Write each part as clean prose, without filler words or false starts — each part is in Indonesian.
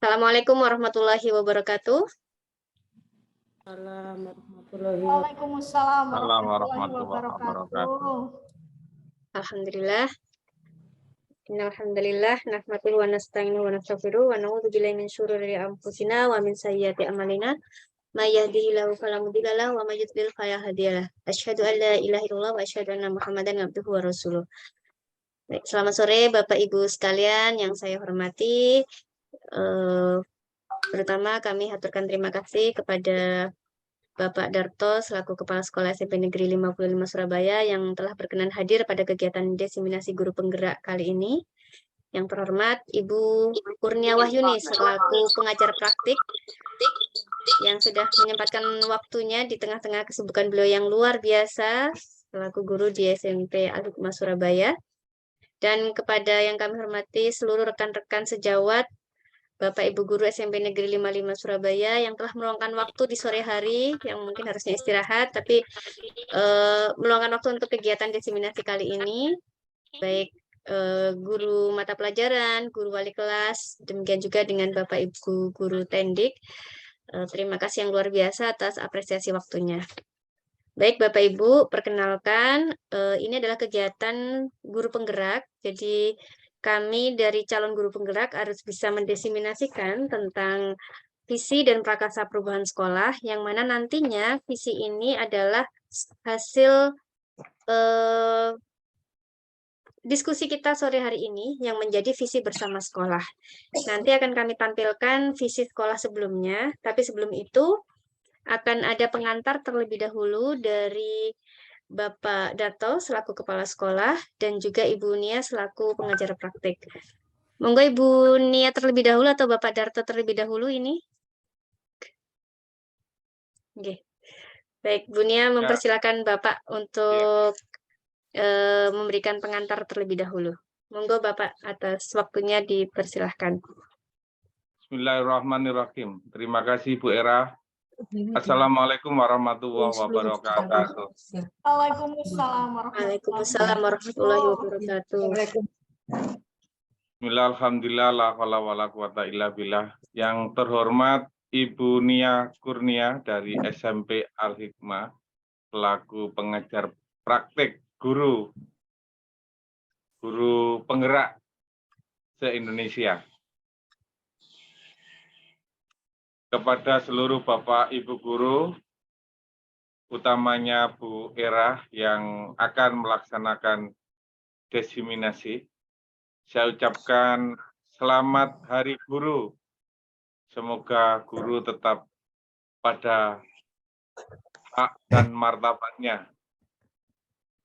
Assalamualaikum warahmatullahi wabarakatuh. Waalaikumsalam warahmatullahi wabarakatuh. Alhamdulillah. Innalhamdulillah nahmaduhu wa nasta'inuhu wa nastaghfiruh wa na'udzu billahi min syururi anfusina wa min sayyiati a'malina. May yahdihillahu fala mudilla lahu wa may yudlil fala hadiya lahu. Asyhadu an la ilaha illallah wa asyhadu anna Muhammadan abduhu wa rasuluh. Baik, selamat sore Bapak Ibu sekalian yang saya hormati. Pertama kami haturkan terima kasih kepada Bapak Darto selaku Kepala Sekolah SMP Negeri 55 Surabaya yang telah berkenan hadir pada kegiatan diseminasi guru penggerak kali ini. Yang terhormat Ibu Kurnia Wahyuni selaku pengajar praktik yang sudah menyempatkan waktunya di tengah-tengah kesibukan beliau yang luar biasa selaku guru di SMP Al-Hikmah Surabaya. Dan kepada yang kami hormati seluruh rekan-rekan sejawat Bapak Ibu Guru SMP Negeri 55 Surabaya yang telah meluangkan waktu di sore hari yang mungkin harusnya istirahat tapi meluangkan waktu untuk kegiatan diseminasi kali ini, baik guru mata pelajaran, guru wali kelas, demikian juga dengan Bapak Ibu Guru Tendik. Terima kasih yang luar biasa atas apresiasi waktunya. Baik Bapak Ibu, perkenalkan ini adalah kegiatan guru penggerak, jadi kami dari calon guru penggerak harus bisa mendeseminasikan tentang visi dan prakarsa perubahan sekolah, yang mana nantinya visi ini adalah hasil diskusi kita sore hari ini yang menjadi visi bersama sekolah. Nanti akan kami tampilkan visi sekolah sebelumnya, tapi sebelum itu akan ada pengantar terlebih dahulu dari Bapak Darto selaku Kepala Sekolah dan juga Ibu Nia selaku pengajar praktik. Monggo Ibu Nia terlebih dahulu atau Bapak Darto terlebih dahulu ini. Oke. Baik, Bu Nia mempersilakan Bapak untuk memberikan pengantar terlebih dahulu. Monggo Bapak atas waktunya dipersilahkan. Bismillahirrahmanirrahim. Terima kasih Bu Era. Assalamualaikum warahmatullahi wabarakatuh. Waalaikumsalam warahmatullahi wabarakatuh. Bismillah, alhamdulillah, la haula wala quwata illa billah. Yang terhormat Ibu Nia Kurnia dari SMP Al-Hikmah selaku pengajar praktik guru penggerak se-Indonesia. Kepada seluruh Bapak Ibu guru, utamanya Bu Era yang akan melaksanakan diseminasi, saya ucapkan selamat Hari Guru. Semoga guru tetap pada hak dan martabatnya,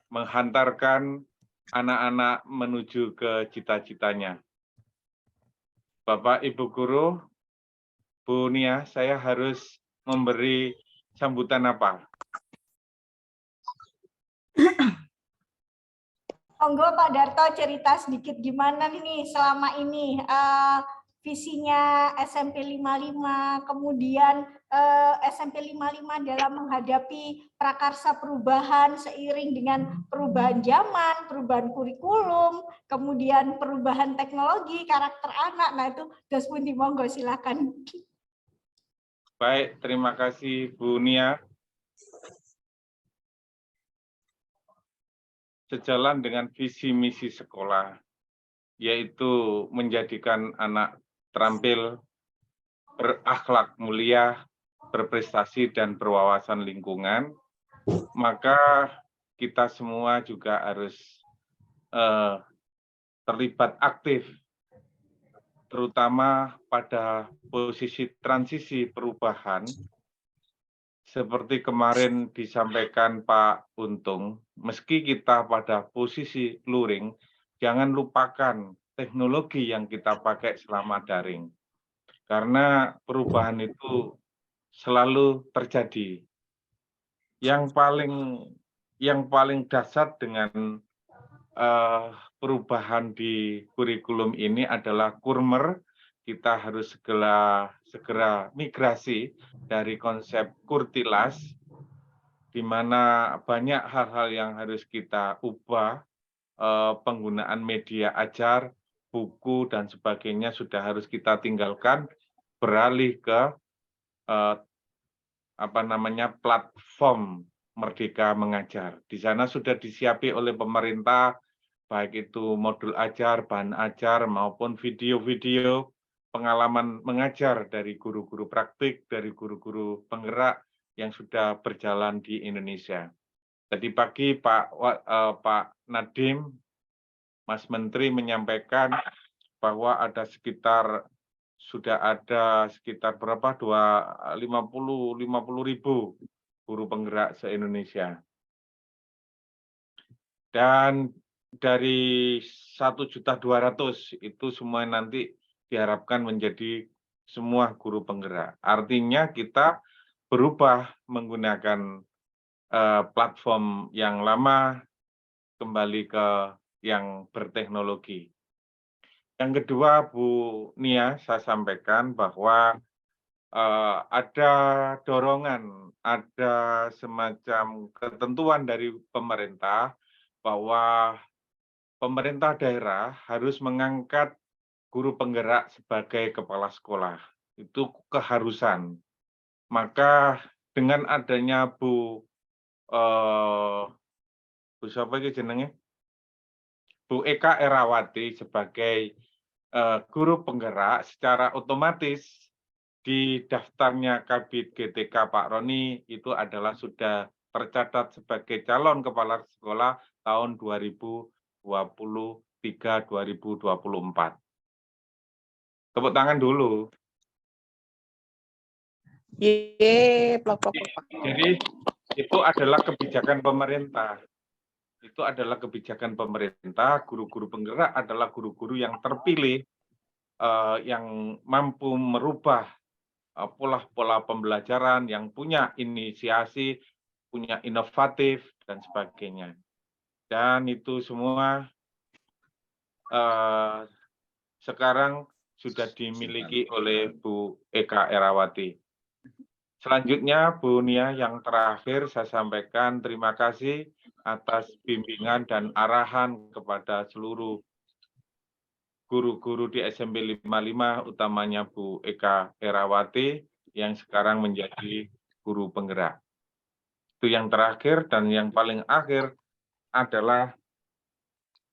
menghantarkan anak-anak menuju ke cita-citanya. Bapak Ibu guru, Bu Nia, saya harus memberi sambutan apa? Monggo Pak Darto cerita sedikit gimana nih selama ini visinya SMP 55, kemudian SMP 55 dalam menghadapi prakarsa perubahan seiring dengan perubahan zaman, perubahan kurikulum, kemudian perubahan teknologi, karakter anak. Nah itu Daspundi, monggo silakan. Baik, terima kasih Bu Nia. Sejalan dengan visi misi sekolah, yaitu menjadikan anak terampil, berakhlak mulia, berprestasi, dan berwawasan lingkungan, maka kita semua juga harus terlibat aktif, terutama pada posisi transisi perubahan, seperti kemarin disampaikan Pak Untung, meski kita pada posisi luring, jangan lupakan teknologi yang kita pakai selama daring. Karena perubahan itu selalu terjadi. Yang paling dasar dengan perubahan di kurikulum ini adalah kurmer. Kita harus segera migrasi dari konsep kurtilas, di mana banyak hal-hal yang harus kita ubah, penggunaan media ajar, buku, dan sebagainya sudah harus kita tinggalkan, beralih ke platform Merdeka Mengajar. Di sana sudah disiapi oleh pemerintah, baik itu modul ajar, bahan ajar, maupun video-video pengalaman mengajar dari guru-guru praktik, dari guru-guru penggerak yang sudah berjalan di Indonesia. Tadi pagi Pak Nadiem, Mas Menteri menyampaikan bahwa sudah ada sekitar berapa? 50 ribu guru penggerak se-Indonesia. Dan dari 1.200.000 itu semua nanti diharapkan menjadi semua guru penggerak. Artinya kita berubah menggunakan platform yang lama kembali ke yang berteknologi. Yang kedua, Bu Nia, saya sampaikan bahwa ada dorongan, ada semacam ketentuan dari pemerintah bahwa pemerintah daerah harus mengangkat guru penggerak sebagai kepala sekolah. Itu keharusan. Maka dengan adanya Bu siapa ini jenenge? Bu Eka Erawati sebagai guru penggerak, secara otomatis di daftarnya Kabid GTK Pak Roni itu adalah sudah tercatat sebagai calon kepala sekolah tahun 2023-2024. Tepuk tangan dulu. Jadi itu adalah kebijakan pemerintah. Itu adalah kebijakan pemerintah, guru-guru penggerak adalah guru-guru yang terpilih, yang mampu merubah pola-pola pembelajaran, yang punya inisiasi, punya inovatif, dan sebagainya. Dan itu semua sekarang sudah dimiliki oleh Bu Eka Erawati. Selanjutnya, Bu Nia, yang terakhir saya sampaikan terima kasih atas bimbingan dan arahan kepada seluruh guru-guru di SMP 55, utamanya Bu Eka Erawati, yang sekarang menjadi guru penggerak. Itu yang terakhir, dan yang paling akhir adalah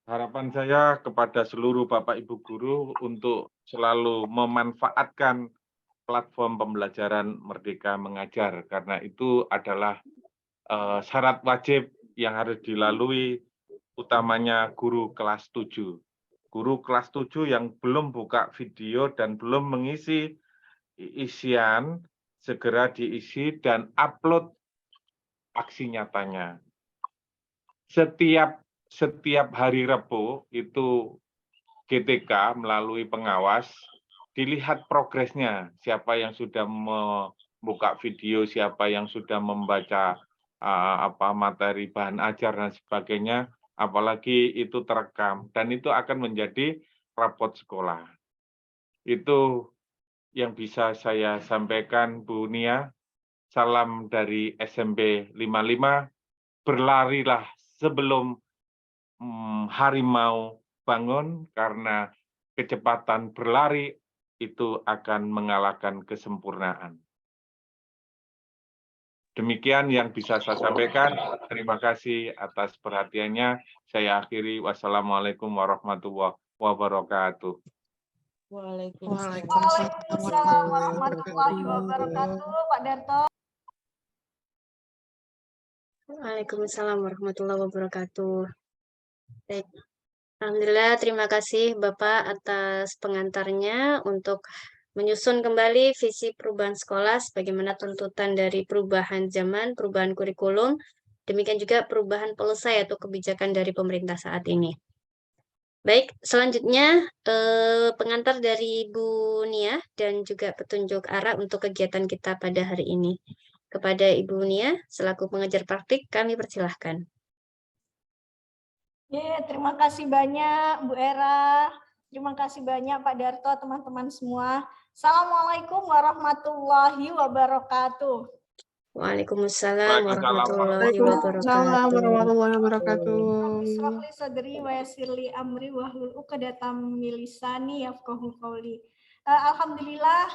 harapan saya kepada seluruh Bapak Ibu guru untuk selalu memanfaatkan platform pembelajaran Merdeka Mengajar, karena itu adalah syarat wajib yang harus dilalui, utamanya guru kelas 7. Guru kelas 7 yang belum buka video dan belum mengisi isian, segera diisi dan upload aksi nyatanya. Setiap hari Rabu itu GTK melalui pengawas dilihat progresnya, siapa yang sudah membuka video, siapa yang sudah membaca materi bahan ajar dan sebagainya, apalagi itu terekam, dan itu akan menjadi rapot sekolah. Itu yang bisa saya sampaikan, Bu Nia. Salam dari SMP 55, berlarilah sebelum harimau bangun, karena kecepatan berlari itu akan mengalahkan kesempurnaan. Demikian yang bisa saya sampaikan. Terima kasih atas perhatiannya. Saya akhiri. Wassalamualaikum warahmatullahi wabarakatuh. Waalaikumsalam warahmatullahi wabarakatuh, Pak Darto. Waalaikumsalam warahmatullahi wabarakatuh. Baik. Alhamdulillah, terima kasih Bapak atas pengantarnya untuk menyusun kembali visi perubahan sekolah sebagaimana tuntutan dari perubahan zaman, perubahan kurikulum, demikian juga perubahan policy atau kebijakan dari pemerintah saat ini. Baik, selanjutnya pengantar dari Bu Nia dan juga petunjuk arah untuk kegiatan kita pada hari ini. Kepada Ibu Nia, selaku pengajar praktik, kami persilahkan. Terima kasih banyak Bu Era, terima kasih banyak Pak Darto, teman-teman semua. Assalamualaikum warahmatullahi wabarakatuh. Waalaikumsalam warahmatullahi wabarakatuh. Bismillahirrahmanirrahim. Sadri wa yassirli amri wahlul 'uqdatam min lisani yafqahu qawli. Alhamdulillah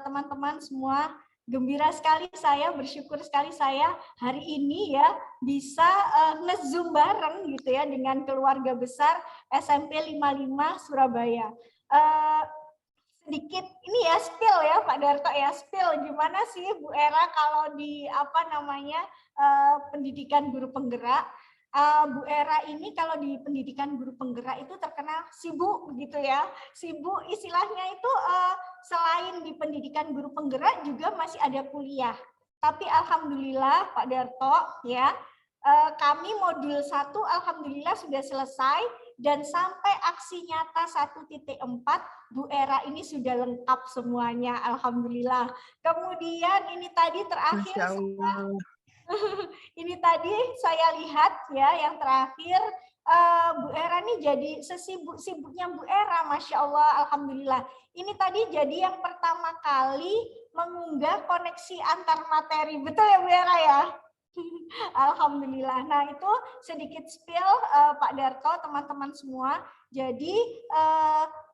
teman-teman semua, gembira sekali saya, bersyukur sekali saya hari ini ya bisa nge-zoom bareng gitu ya dengan keluarga besar SMP 55 Surabaya. Sedikit ini ya spill ya Pak Darto ya, spill gimana sih Bu Era kalau di pendidikan guru penggerak. Bu Era ini kalau di pendidikan guru penggerak itu terkenal sibuk begitu ya. Sibuk istilahnya itu selain di pendidikan guru penggerak juga masih ada kuliah. Tapi alhamdulillah Pak Darto ya, kami modul 1 alhamdulillah sudah selesai dan sampai aksi nyata 1.4 Bu Era ini sudah lengkap semuanya alhamdulillah. Kemudian ini tadi terakhir ini tadi saya lihat ya yang terakhir Bu Era nih jadi sesibuk-sibuknya Bu Era, Masya Allah, alhamdulillah. Ini tadi jadi yang pertama kali mengunggah koneksi antar materi, betul ya Bu Era ya? Alhamdulillah. Nah itu sedikit spill Pak Darto, teman-teman semua. Jadi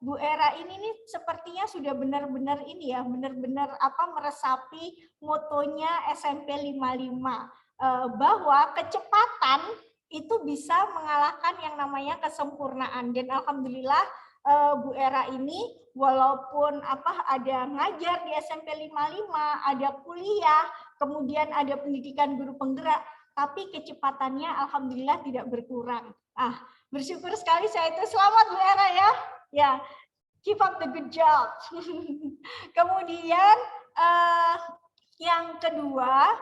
Bu Era ini nih sepertinya sudah benar-benar ini ya, benar-benar meresapi motonya SMP 55 bahwa kecepatan itu bisa mengalahkan yang namanya kesempurnaan. Dan alhamdulillah Bu Era ini walaupun ada ngajar di SMP 55, ada kuliah, kemudian ada pendidikan guru penggerak, tapi kecepatannya alhamdulillah tidak berkurang. Bersyukur sekali saya itu. Selamat Bu Era ya. Ya, keep up the good job. Kemudian yang kedua,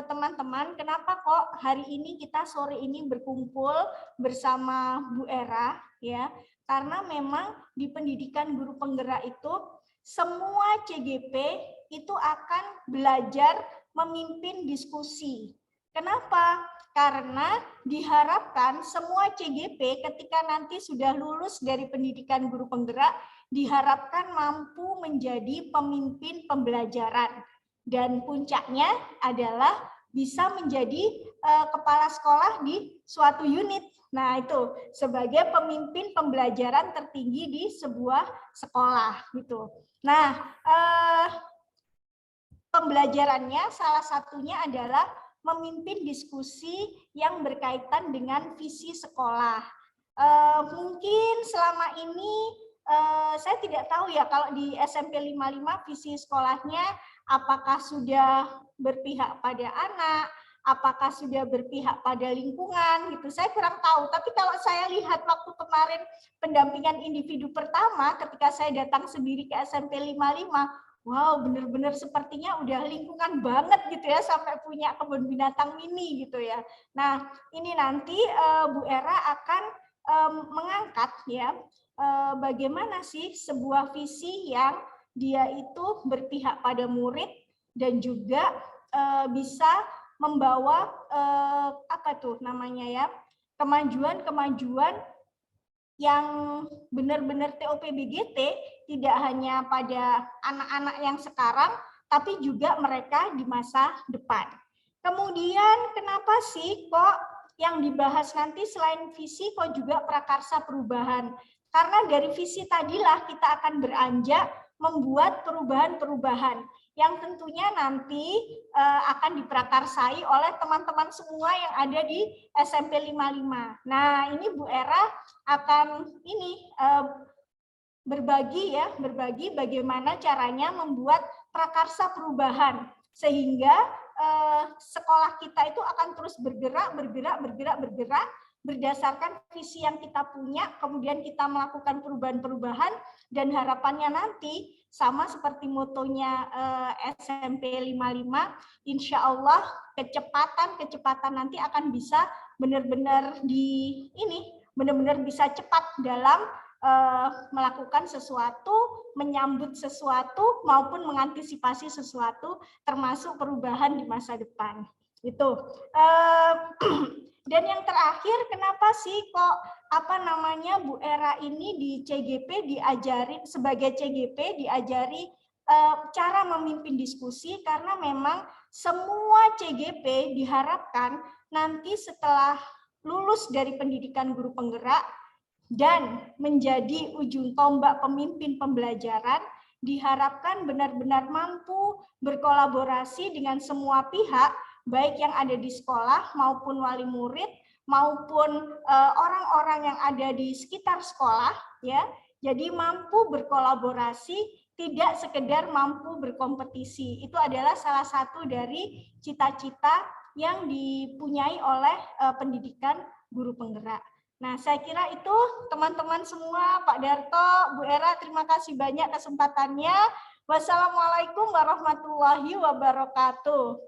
teman-teman, kenapa kok hari ini kita sore ini berkumpul bersama Bu Era ya? Karena memang di pendidikan guru penggerak itu semua CGP itu akan belajar memimpin diskusi. Kenapa? Karena diharapkan semua CGP ketika nanti sudah lulus dari pendidikan guru penggerak diharapkan mampu menjadi pemimpin pembelajaran. Dan puncaknya adalah bisa menjadi kepala sekolah di suatu unit. Nah, itu sebagai pemimpin pembelajaran tertinggi di sebuah sekolah gitu. Nah, pembelajarannya salah satunya adalah memimpin diskusi yang berkaitan dengan visi sekolah. Mungkin selama ini saya tidak tahu ya kalau di SMP 55 visi sekolahnya apakah sudah berpihak pada anak, apakah sudah berpihak pada lingkungan gitu, saya kurang tahu. Tapi kalau saya lihat waktu kemarin pendampingan individu pertama ketika saya datang sendiri ke SMP 55, wow, benar-benar sepertinya udah lingkungan banget gitu ya, sampai punya kebun binatang mini gitu ya. Nah, ini nanti Bu Era akan mengangkat ya bagaimana sih sebuah visi yang dia itu berpihak pada murid dan juga bisa membawa kemajuan-kemajuan yang benar-benar TOP-BGT tidak hanya pada anak-anak yang sekarang, tapi juga mereka di masa depan. Kemudian kenapa sih kok yang dibahas nanti selain visi kok juga prakarsa perubahan? Karena dari visi tadilah kita akan beranjak membuat perubahan-perubahan yang tentunya nanti akan diprakarsai oleh teman-teman semua yang ada di SMP 55. Nah, ini Bu Era akan berbagi bagaimana caranya membuat prakarsa perubahan sehingga sekolah kita itu akan terus bergerak berdasarkan visi yang kita punya, kemudian kita melakukan perubahan-perubahan dan harapannya nanti sama seperti motonya SMP 55, insya Allah kecepatan nanti akan bisa benar-benar bisa cepat dalam melakukan sesuatu, menyambut sesuatu maupun mengantisipasi sesuatu, termasuk perubahan di masa depan. Itu. Dan yang terakhir, kenapa sih kok Bu Era ini di CGP diajari sebagai CGP diajari cara memimpin diskusi, karena memang semua CGP diharapkan nanti setelah lulus dari pendidikan guru penggerak dan menjadi ujung tombak pemimpin pembelajaran, diharapkan benar-benar mampu berkolaborasi dengan semua pihak, baik yang ada di sekolah maupun wali murid, maupun orang-orang yang ada di sekitar sekolah, ya. Jadi mampu berkolaborasi, tidak sekedar mampu berkompetisi. Itu adalah salah satu dari cita-cita yang dipunyai oleh pendidikan guru penggerak. Nah, saya kira itu teman-teman semua, Pak Darto, Bu Era, terima kasih banyak kesempatannya. Wassalamualaikum warahmatullahi wabarakatuh.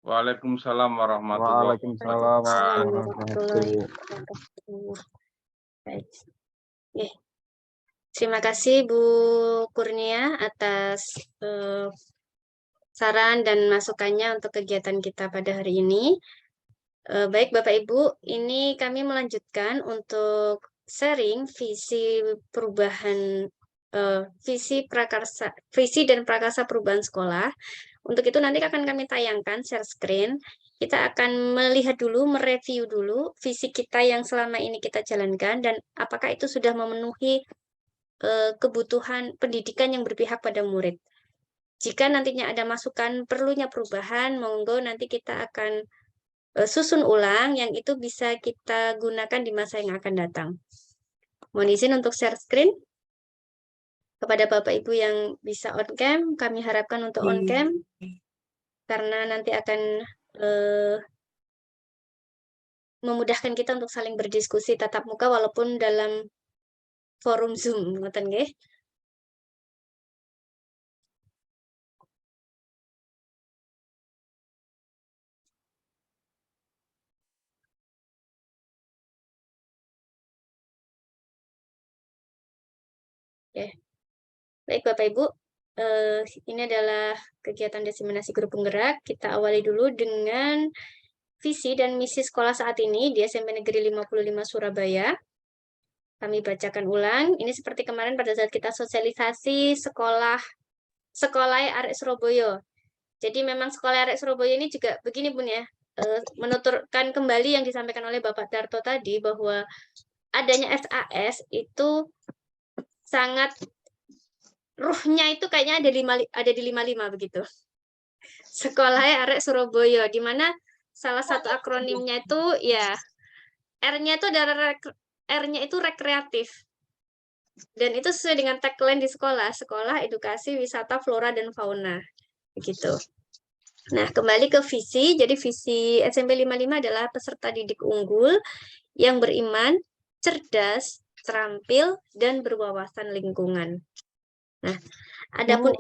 Waalaikumsalam warahmatullahi Waalaikumsalam warahmatullahi wabarakatuh. Baik. Terima kasih Bu Kurnia atas saran dan masukannya untuk kegiatan kita pada hari ini. Baik Bapak Ibu, ini kami melanjutkan untuk sharing visi perubahan visi dan prakarsa perubahan sekolah. Untuk itu nanti akan kami tayangkan share screen. Kita akan melihat dulu, mereview dulu visi kita yang selama ini kita jalankan dan apakah itu sudah memenuhi kebutuhan pendidikan yang berpihak pada murid. Jika nantinya ada masukan perlunya perubahan, monggo nanti kita akan susun ulang yang itu bisa kita gunakan di masa yang akan datang. Mohon izin untuk share screen. Kepada Bapak Ibu yang bisa on cam, kami harapkan untuk on cam karena nanti akan memudahkan kita untuk saling berdiskusi tatap muka walaupun dalam forum Zoom, ngoten nggih. Oke. Baik Bapak Ibu, ini adalah kegiatan diseminasi guru penggerak. Kita awali dulu dengan visi dan misi sekolah saat ini di SMP Negeri 55 Surabaya. Kami bacakan ulang. Ini seperti kemarin pada saat kita sosialisasi sekolah Arek Surabaya. Jadi memang sekolah Arek Surabaya ini juga begini Bun ya, menuturkan kembali yang disampaikan oleh Bapak Darto tadi bahwa adanya SAS itu sangat ruhnya itu kayaknya ada di 55 begitu. Sekolah Arek Surabaya, di mana salah satu akronimnya itu ya R-nya itu adalah R-nya itu rekreatif. Dan itu sesuai dengan tagline di sekolah, sekolah edukasi wisata flora dan fauna. Begitu. Nah, kembali ke visi. Jadi visi SMP 55 adalah peserta didik unggul yang beriman, cerdas, terampil, dan berwawasan lingkungan. Nah, adapun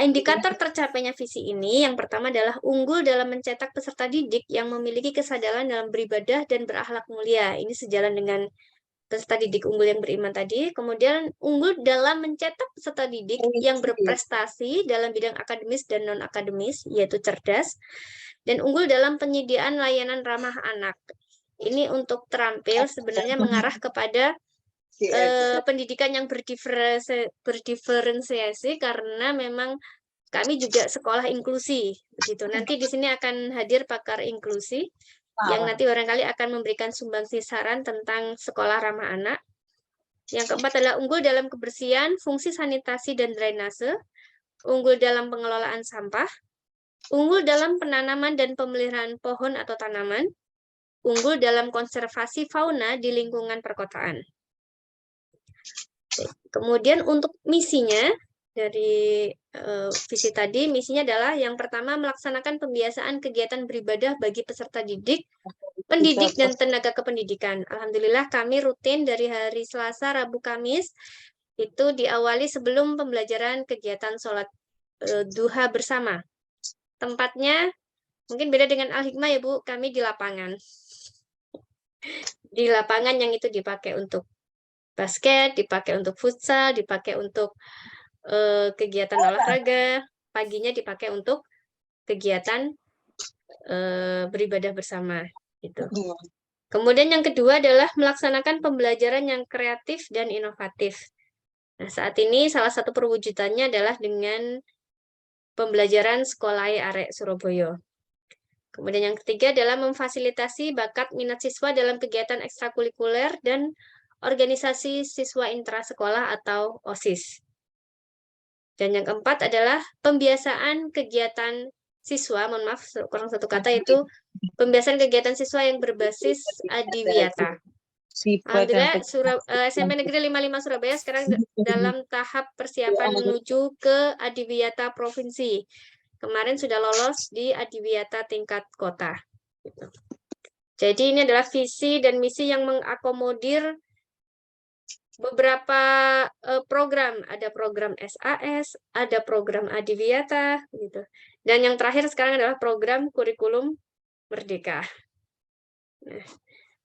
indikator tercapainya visi ini, yang pertama adalah unggul dalam mencetak peserta didik yang memiliki kesadaran dalam beribadah dan berakhlak mulia. Ini sejalan dengan peserta didik unggul yang beriman tadi. Kemudian unggul dalam mencetak peserta didik yang berprestasi dalam bidang akademis dan non-akademis, yaitu cerdas. Dan unggul dalam penyediaan layanan ramah anak. Ini untuk terampil sebenarnya mengarah kepada pendidikan yang berdiferensiasi karena memang kami juga sekolah inklusi begitu. Nanti di sini akan hadir pakar inklusi yang nanti barangkali akan memberikan sumbangsi saran tentang sekolah ramah anak. Yang keempat adalah unggul dalam kebersihan, fungsi sanitasi dan drainase, unggul dalam pengelolaan sampah, unggul dalam penanaman dan pemeliharaan pohon atau tanaman, unggul dalam konservasi fauna di lingkungan perkotaan. Kemudian untuk misinya dari visi tadi, misinya adalah yang pertama melaksanakan pembiasaan kegiatan beribadah bagi peserta didik, pendidik, dan tenaga kependidikan. Alhamdulillah kami rutin dari hari Selasa, Rabu, Kamis, itu diawali sebelum pembelajaran kegiatan sholat duha bersama. Tempatnya mungkin beda dengan Al-Hikmah ya Bu, kami di lapangan. Di lapangan yang itu dipakai untuk basket, dipakai untuk futsal, dipakai untuk kegiatan olahraga, paginya dipakai untuk kegiatan beribadah bersama. Gitu. Kemudian yang kedua adalah melaksanakan pembelajaran yang kreatif dan inovatif. Nah, saat ini salah satu perwujudannya adalah dengan pembelajaran sekolah Arek Surabaya. Kemudian yang ketiga adalah memfasilitasi bakat minat siswa dalam kegiatan ekstrakurikuler dan organisasi siswa intrasekolah atau OSIS. Dan yang keempat adalah pembiasaan kegiatan siswa, mohon maaf kurang satu kata, yaitu pembiasaan kegiatan siswa yang berbasis adiwiyata. Alhamdulillah SMP Negeri 55 Surabaya sekarang dalam tahap persiapan menuju ke adiwiyata provinsi. Kemarin sudah lolos di adiwiyata tingkat kota. Jadi ini adalah visi dan misi yang mengakomodir beberapa program, ada program SAS, ada program adiwiyata, gitu. Dan yang terakhir sekarang adalah program kurikulum merdeka. Nah,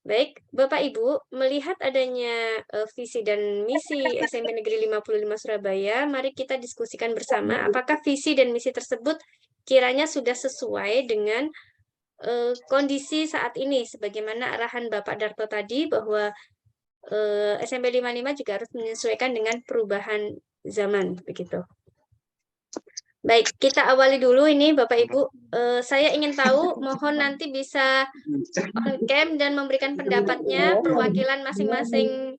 baik, Bapak Ibu, melihat adanya visi dan misi SMP Negeri 55 Surabaya, mari kita diskusikan bersama apakah visi dan misi tersebut kiranya sudah sesuai dengan kondisi saat ini, sebagaimana arahan Bapak Darto tadi bahwa SMP 55 juga harus menyesuaikan dengan perubahan zaman, begitu. Baik, kita awali dulu ini Bapak Ibu. Saya ingin tahu, mohon nanti bisa on cam dan memberikan pendapatnya perwakilan masing-masing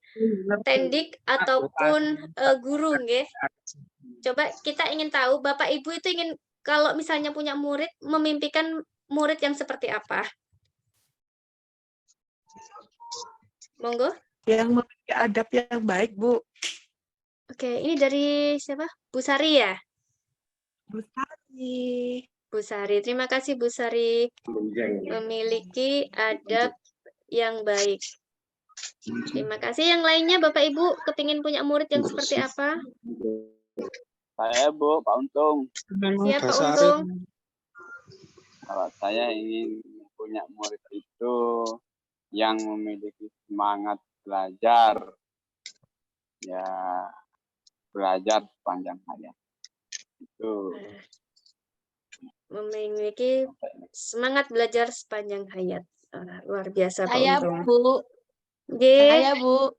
tendik ataupun guru, nggih. Coba kita ingin tahu Bapak Ibu itu ingin kalau misalnya punya murid, memimpikan murid yang seperti apa? Monggo. Yang memiliki adab yang baik, Bu. Oke, ini dari siapa? Bu Sari ya? Bu Sari. Bu Sari, terima kasih Bu Sari. Memiliki adab yang baik. Terima kasih. Yang lainnya Bapak Ibu kepingin punya murid yang seperti apa? Saya Bu, Pak Untung. Siap Pak Untung. Kalau saya ingin punya murid itu yang memiliki semangat belajar, ya belajar sepanjang hayat. Itu memiliki semangat belajar sepanjang hayat. Luar biasa Pak Saya Untung. Bu. Nggih. Saya Bu.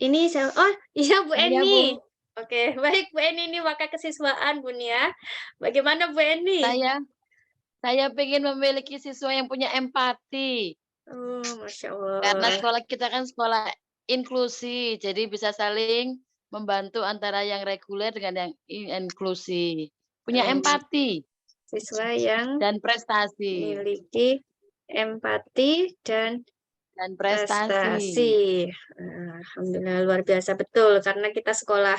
Ini saya, oh iya Bu Saya, Eni. Bu. Oke, baik Bu Eni, ini wakil kesiswaan Bu Nia. Bagaimana Bu Eni? Saya ingin memiliki siswa yang punya empati. Oh, Masya Allah. Karena sekolah kita kan sekolah inklusi, jadi bisa saling membantu antara yang reguler dengan yang inklusi. Punya empati. Siswa yang dan prestasi. Memiliki empati dan prestasi. Alhamdulillah, luar biasa, betul. Karena kita sekolah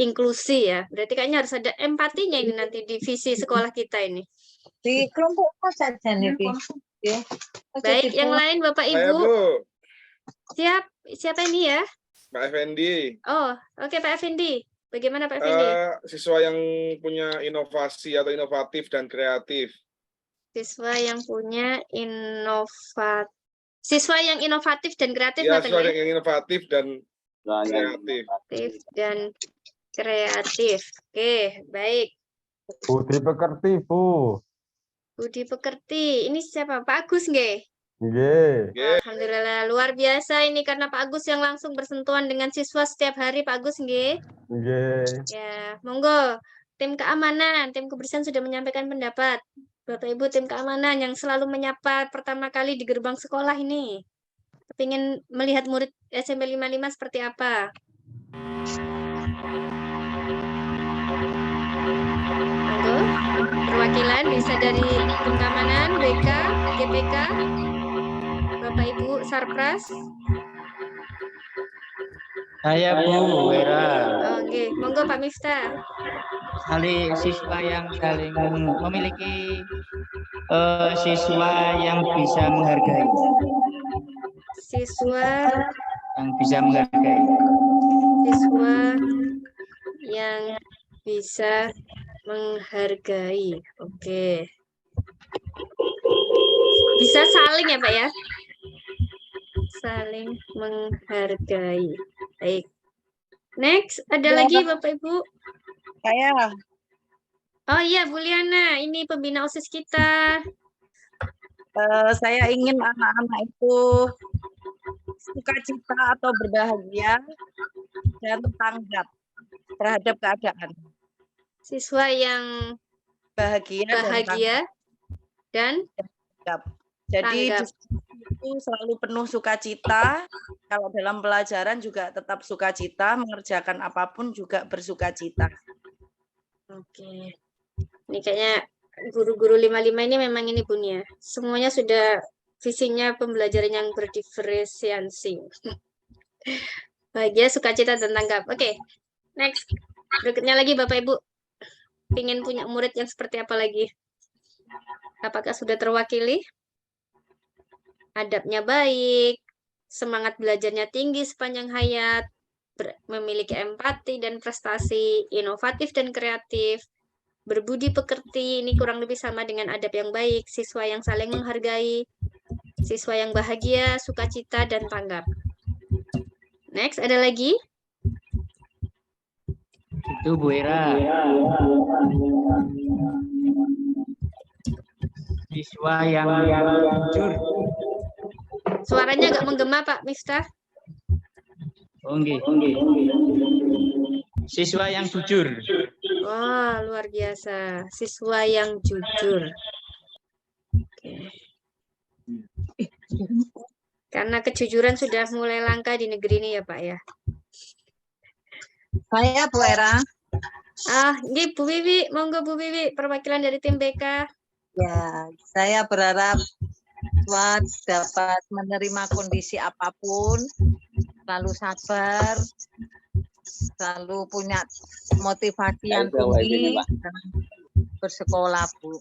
inklusi ya. Berarti kayaknya harus ada empatinya ini nanti di visi sekolah kita ini. Di kelompok saja nih. Baik, yang lain Bapak Ibu. Saya, Bu. Siapa ini ya? Pak Effendi. Oh, oke Pak Effendi. Bagaimana Pak Effendi? Siswa yang punya inovasi atau inovatif dan kreatif. Siswa yang punya siswa yang inovatif dan kreatif. Ya, siswa yang inovatif dan kreatif. Oke, baik. Budi Pekerti, Bu. Budi Pekerti. Ini siapa? Pak Agus, nggih? Nggih. Alhamdulillah, luar biasa ini karena Pak Agus yang langsung bersentuhan dengan siswa setiap hari, Pak Agus, nggih? Nggih. Ya, monggo. Tim keamanan, tim kebersihan sudah menyampaikan pendapat. Bapak Ibu tim keamanan yang selalu menyapa pertama kali di gerbang sekolah ini. Kepingin melihat murid SMP 55 seperti apa? Monggo. Perwakilan bisa dari tim keamanan, BK, GPK, Bapak Ibu Sarpras. Saya Bu Wera. Oke, monggo Pak Miftah. Siswa yang saling memiliki siswa yang bisa menghargai. Siswa yang bisa menghargai. Siswa yang bisa menghargai. Oke. Bisa saling ya, Pak ya? Saling menghargai. Baik. Next, ada lagi Bapak Ibu? Saya. Oh iya, Bu Liana, ini pembina OSIS kita. Saya ingin anak-anak itu sukacita atau berbahagia dan tanggap terhadap keadaan. Siswa yang bahagia dan tanggap. Jadi itu selalu penuh sukacita. Kalau dalam pelajaran juga tetap sukacita, mengerjakan apapun juga bersukacita. Oke. Ini kayaknya guru-guru 55 ini memang ini Bun ya. Semuanya sudah visinya pembelajaran yang berdiferensiasi. Bahagia, sukacita, dan tanggap. Oke, next. Berikutnya lagi Bapak Ibu. Ingin punya murid yang seperti apa lagi? Apakah sudah terwakili? Adabnya baik, semangat belajarnya tinggi sepanjang hayat, memiliki empati dan prestasi, inovatif dan kreatif, berbudi pekerti, ini kurang lebih sama dengan adab yang baik, siswa yang saling menghargai, siswa yang bahagia, sukacita, dan tanggap. Next, ada lagi? Itu Bu Era. Siswa yang jujur. Suaranya agak menggema Pak Miftah. Oh, nggih. Siswa yang jujur. Wah, luar biasa. Siswa yang jujur. Oke. Karena kejujuran sudah mulai langka di negeri ini ya Pak ya. Saya Bu Era. Nggih Bu Wiwi, monggo Bu Wiwi, perwakilan dari tim BK. Ya, saya berharap siswa dapat menerima kondisi apapun, selalu sabar, selalu punya motivasi yang tinggi, dan bersekolah Bu.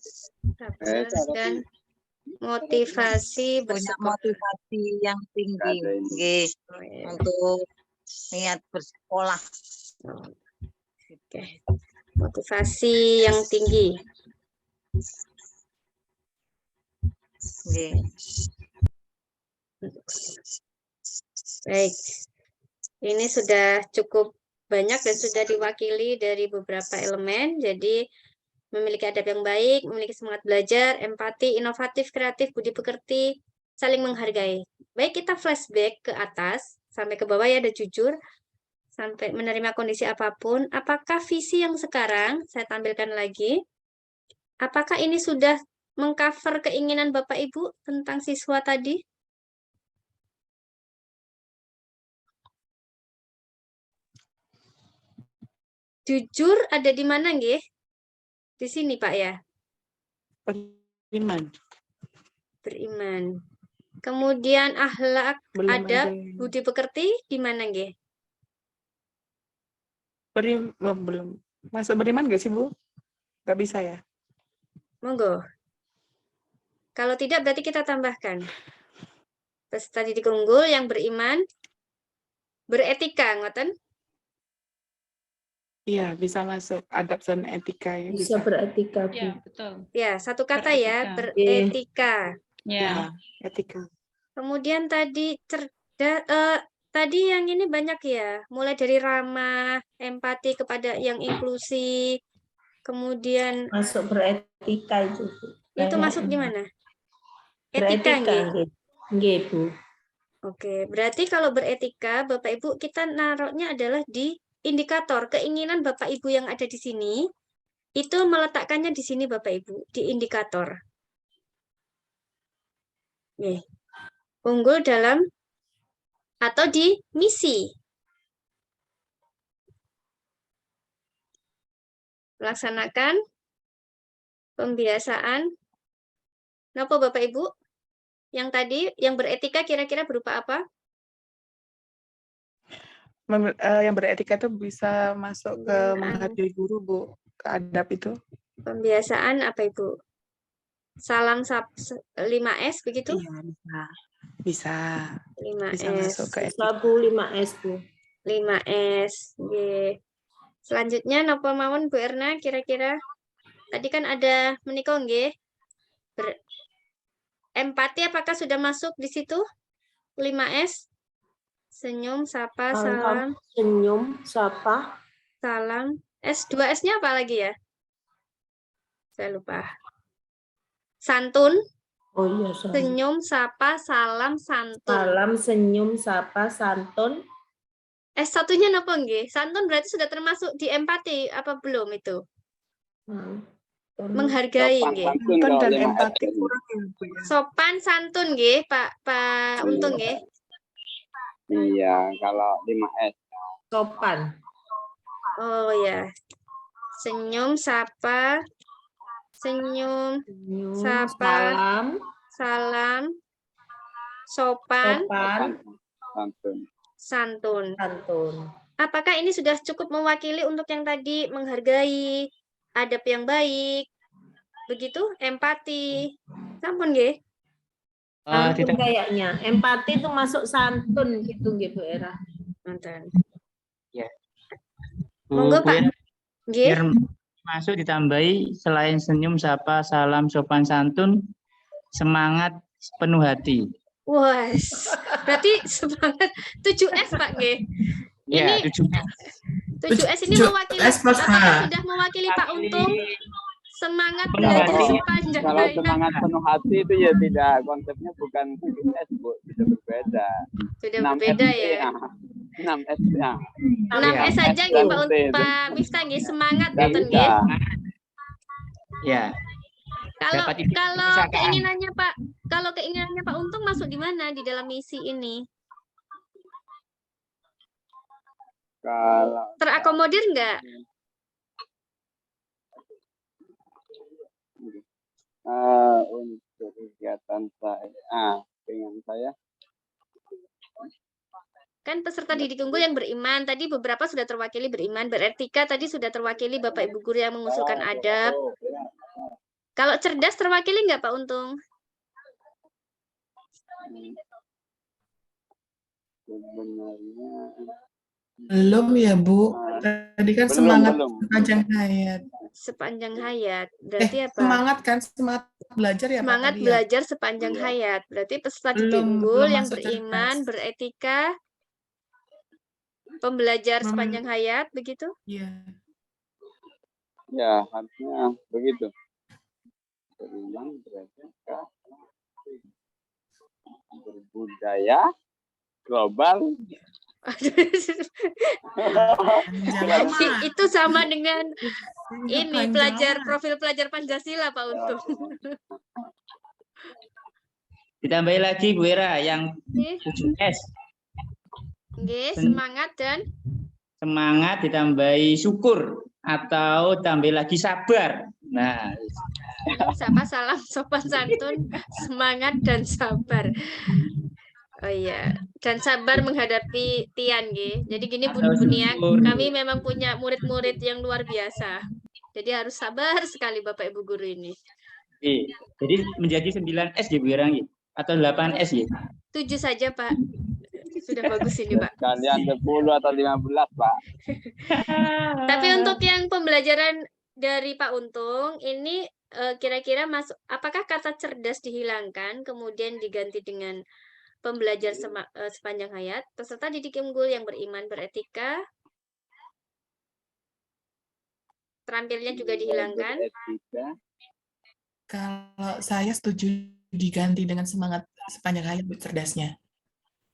Sabar dan motivasi Punya bersekolah. motivasi yang tinggi, nggih, untuk niat bersekolah. Oke. Motivasi yang tinggi. Nggih. Baik. Ini sudah cukup banyak dan sudah diwakili dari beberapa elemen. Jadi memiliki adab yang baik, memiliki semangat belajar, empati, inovatif, kreatif, budi pekerti, saling menghargai. Baik, kita flashback ke atas sampai ke bawah ya, ada jujur, sampai menerima kondisi apapun. Apakah visi yang sekarang saya tampilkan lagi? Apakah ini sudah mengcover keinginan Bapak Ibu tentang siswa tadi? Jujur ada di mana nggih? Di sini Pak ya. Beriman. Beriman. Kemudian akhlak, Belum adab, ada. budi pekerti di mana nggih? Belum. Masuk beriman nggak sih Bu? Nggak bisa ya? Monggo. Kalau tidak berarti kita tambahkan. Peserta didik unggul yang beriman, beretika, ngoten? Iya, bisa masuk adab dan etika ya. Bisa beretika, Bu. Ya, betul. Ya, satu kata ya, Beretika. beretika. Ya. Etika. Kemudian tadi tadi yang ini banyak ya, mulai dari ramah, empati kepada yang inklusi, kemudian Masuk beretika itu, Bu. itu masuk di mana? Etika Beretika, nggih. nggih, Bu. Oke, berarti kalau beretika, Bapak Ibu, kita naruhnya adalah di indikator. Keinginan Bapak Ibu yang ada di sini, itu meletakkannya di sini Bapak Ibu, di indikator. Nih, unggul dalam atau di misi. Melaksanakan pembiasaan. Napa Bapak Ibu? Yang tadi, yang beretika kira-kira berupa apa? Yang beretika itu bisa masuk ke menghargai guru Bu, ke adab itu. Pembiasaan apa Ibu? Salam 5S begitu? Iya, bisa. 5S. Bisa masuk ke etika. Bisa, Bu, 5S, Bu. 5S. Nggih. Selanjutnya napa mawon Bu Erna kira-kira? Tadi kan ada menika nggih. Empati apakah sudah masuk di situ? 5S. Senyum, sapa, salam. Senyum, sapa. Salam. S2S-nya apa lagi ya? Saya lupa. Santun. Oh iya, Senyum, sapa, salam, santun. Salam, senyum, sapa, santun. S1-nya napa nggih? Santun berarti sudah termasuk di empati apa belum itu? Menghargai nggih. Santun dan empati kurang ya Bu ya. Sopan santun nggih, Pak Untung nggih. Iya, kalau 5S. Sopan. Oh ya. Senyum, sapa, senyum, Senyum, sapa, salam, salam, sopan, sopan, Santun. santun. santun. Apakah ini sudah cukup mewakili untuk yang tadi menghargai, adab yang baik, begitu, empati, sampun nggih? Santun Tidak. kayaknya. Empati itu masuk santun gitu Bu Era. Nonton. Ya. Monggo, Bu Pak. Era, Nggih. biar masuk ditambahi selain senyum, sapa, salam, sopan, santun, semangat penuh hati. Wah, berarti semangat 7S Pak nggih. Ya, Ini 7S ini 7S mewakili, plus H. apakah sudah mewakili Pak Untung semangat belajar sepanjang Kalau hayat? semangat penuh hati itu ya tidak, konsepnya bukan 7S, Bu, sudah berbeda. Sudah 6S berbeda ya. 6S ya. 6S saja nggih Pak Miftah nggih, semangat ngoten nggih. Ya. Kalau Dapat ide kalau kepusakaan. keinginannya Pak Untung masuk di mana di dalam misi ini? Kalau Terakomodir enggak? untuk kegiatan saya, dengan saya Kan peserta didik unggul yang beriman, tadi beberapa sudah terwakili beriman, beretika tadi sudah terwakili Bapak Ibu guru yang mengusulkan adab. Kalau cerdas terwakili enggak Pak Untung? sebenarnya Belum ya, Bu. Tadi kan belum, semangat belum. sepanjang hayat. Sepanjang hayat. Berarti apa? Semangat kan, semangat belajar ya, Pak, Semangat tadi ya? belajar sepanjang hayat. Berarti peserta didik Belum unggul yang masuk beriman, cerdas. beretika, pembelajar sepanjang hayat, begitu? Iya. Ya, harusnya begitu. Beriman, beretika, berbudaya, global. Itu sama dengan ini profil pelajar Pancasila Pak Untung. Ditambahi lagi Bu Era yang 7S. Nggih, semangat dan Semangat ditambahi syukur atau tambah lagi sabar. Nah, sapa, salam, sopan santun, semangat dan sabar. Oh iya, dan sabar menghadapi Tian nggih. Jadi gini Bu Nia, kami memang punya murid-murid yang luar biasa. Jadi harus sabar sekali Bapak Ibu guru ini. jadi menjadi 9S ya Bu Era nggih? Atau 8S ya? 7 saja Pak. Sudah bagus ini Pak. Kalian 10 atau 15 Pak. Tapi untuk yang pembelajaran dari Pak Untung ini kira-kira masuk, apakah kata cerdas dihilangkan kemudian diganti dengan pembelajar sepanjang hayat, peserta didik unggul yang beriman, beretika, terampilnya juga dihilangkan? Kalau saya setuju diganti dengan semangat sepanjang hayat, cerdasnya.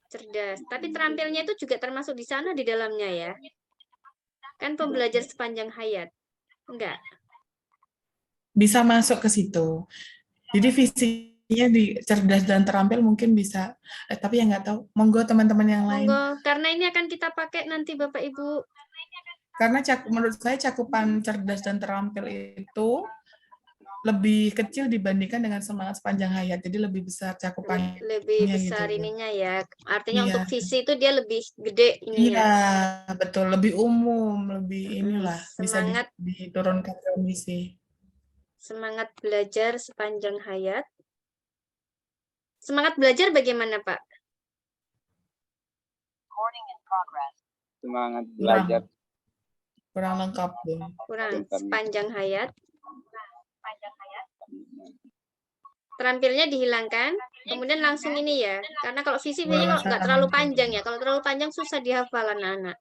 Cerdas. Tapi terampilnya itu juga termasuk di sana di dalamnya ya? Kan pembelajar sepanjang hayat. Enggak? Bisa masuk ke situ. Jadi visinya di cerdas dan terampil mungkin bisa. Tapi ya nggak tahu. Monggo teman-teman yang lain. Monggo, karena ini akan kita pakai nanti Bapak Ibu. Karena menurut saya cakupan cerdas dan terampil itu lebih kecil dibandingkan dengan semangat sepanjang hayat. Jadi lebih besar cakupannya. Lebih besar gitu. ininya ya. Artinya Iya. untuk visi itu dia lebih gede ininya. Iya, betul. Lebih umum, lebih inilah. Semangat. Bisa diturunkan kondisi. Semangat belajar sepanjang hayat. Semangat belajar bagaimana, Pak? Semangat belajar. Kurang lengkap, Bu. Kurang. Sepanjang hayat. Terampilnya dihilangkan, kemudian langsung ini ya. Karena kalau visi biasanya kalau nggak terlalu panjang ya. Kalau terlalu panjang susah dihafal anak-anak.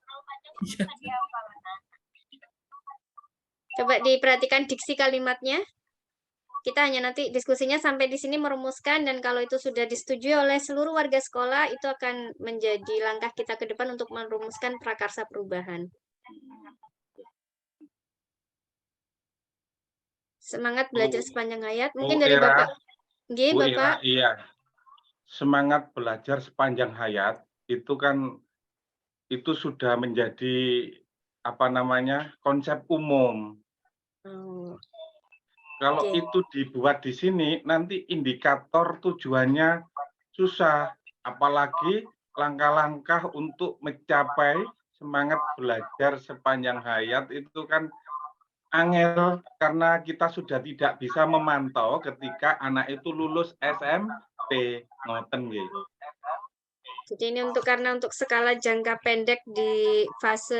Coba diperhatikan diksi kalimatnya. Kita hanya nanti diskusinya sampai di sini merumuskan, dan kalau itu sudah disetujui oleh seluruh warga sekolah, itu akan menjadi langkah kita ke depan untuk merumuskan prakarsa perubahan. Semangat belajar sepanjang hayat. Mungkin dari Bapak. Nggih, Bapak. Iya. Semangat belajar sepanjang hayat itu kan itu sudah menjadi konsep umum. Oh. Kalau Oke. itu dibuat di sini, nanti indikator tujuannya susah. Apalagi langkah-langkah untuk mencapai semangat belajar sepanjang hayat itu kan angel, karena kita sudah tidak bisa memantau ketika anak itu lulus SMP. Ngoten nggih. Jadi ini karena untuk skala jangka pendek di fase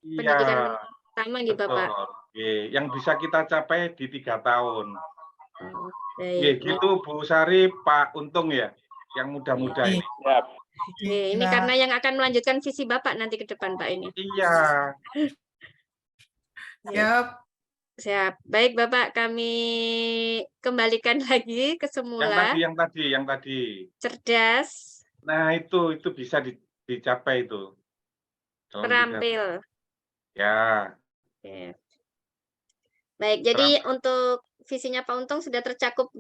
pendidikan Iya, pertama nih Bapak. betul. Nggih, yang bisa kita capai di 3 tahun. Oh, Nggih, baik. gitu Bu Sari, Pak Untung ya, yang muda-muda ini. Siap. Oke, ini karena yang akan melanjutkan visi Bapak nanti ke depan Pak ini. Iya. Siap. Siap. Baik Bapak, kami kembalikan lagi ke semula. Yang tadi. Cerdas. Nah, itu bisa dicapai itu. Terampil. Ya. Oke. Baik, jadi untuk visinya Pak Untung sudah tercakup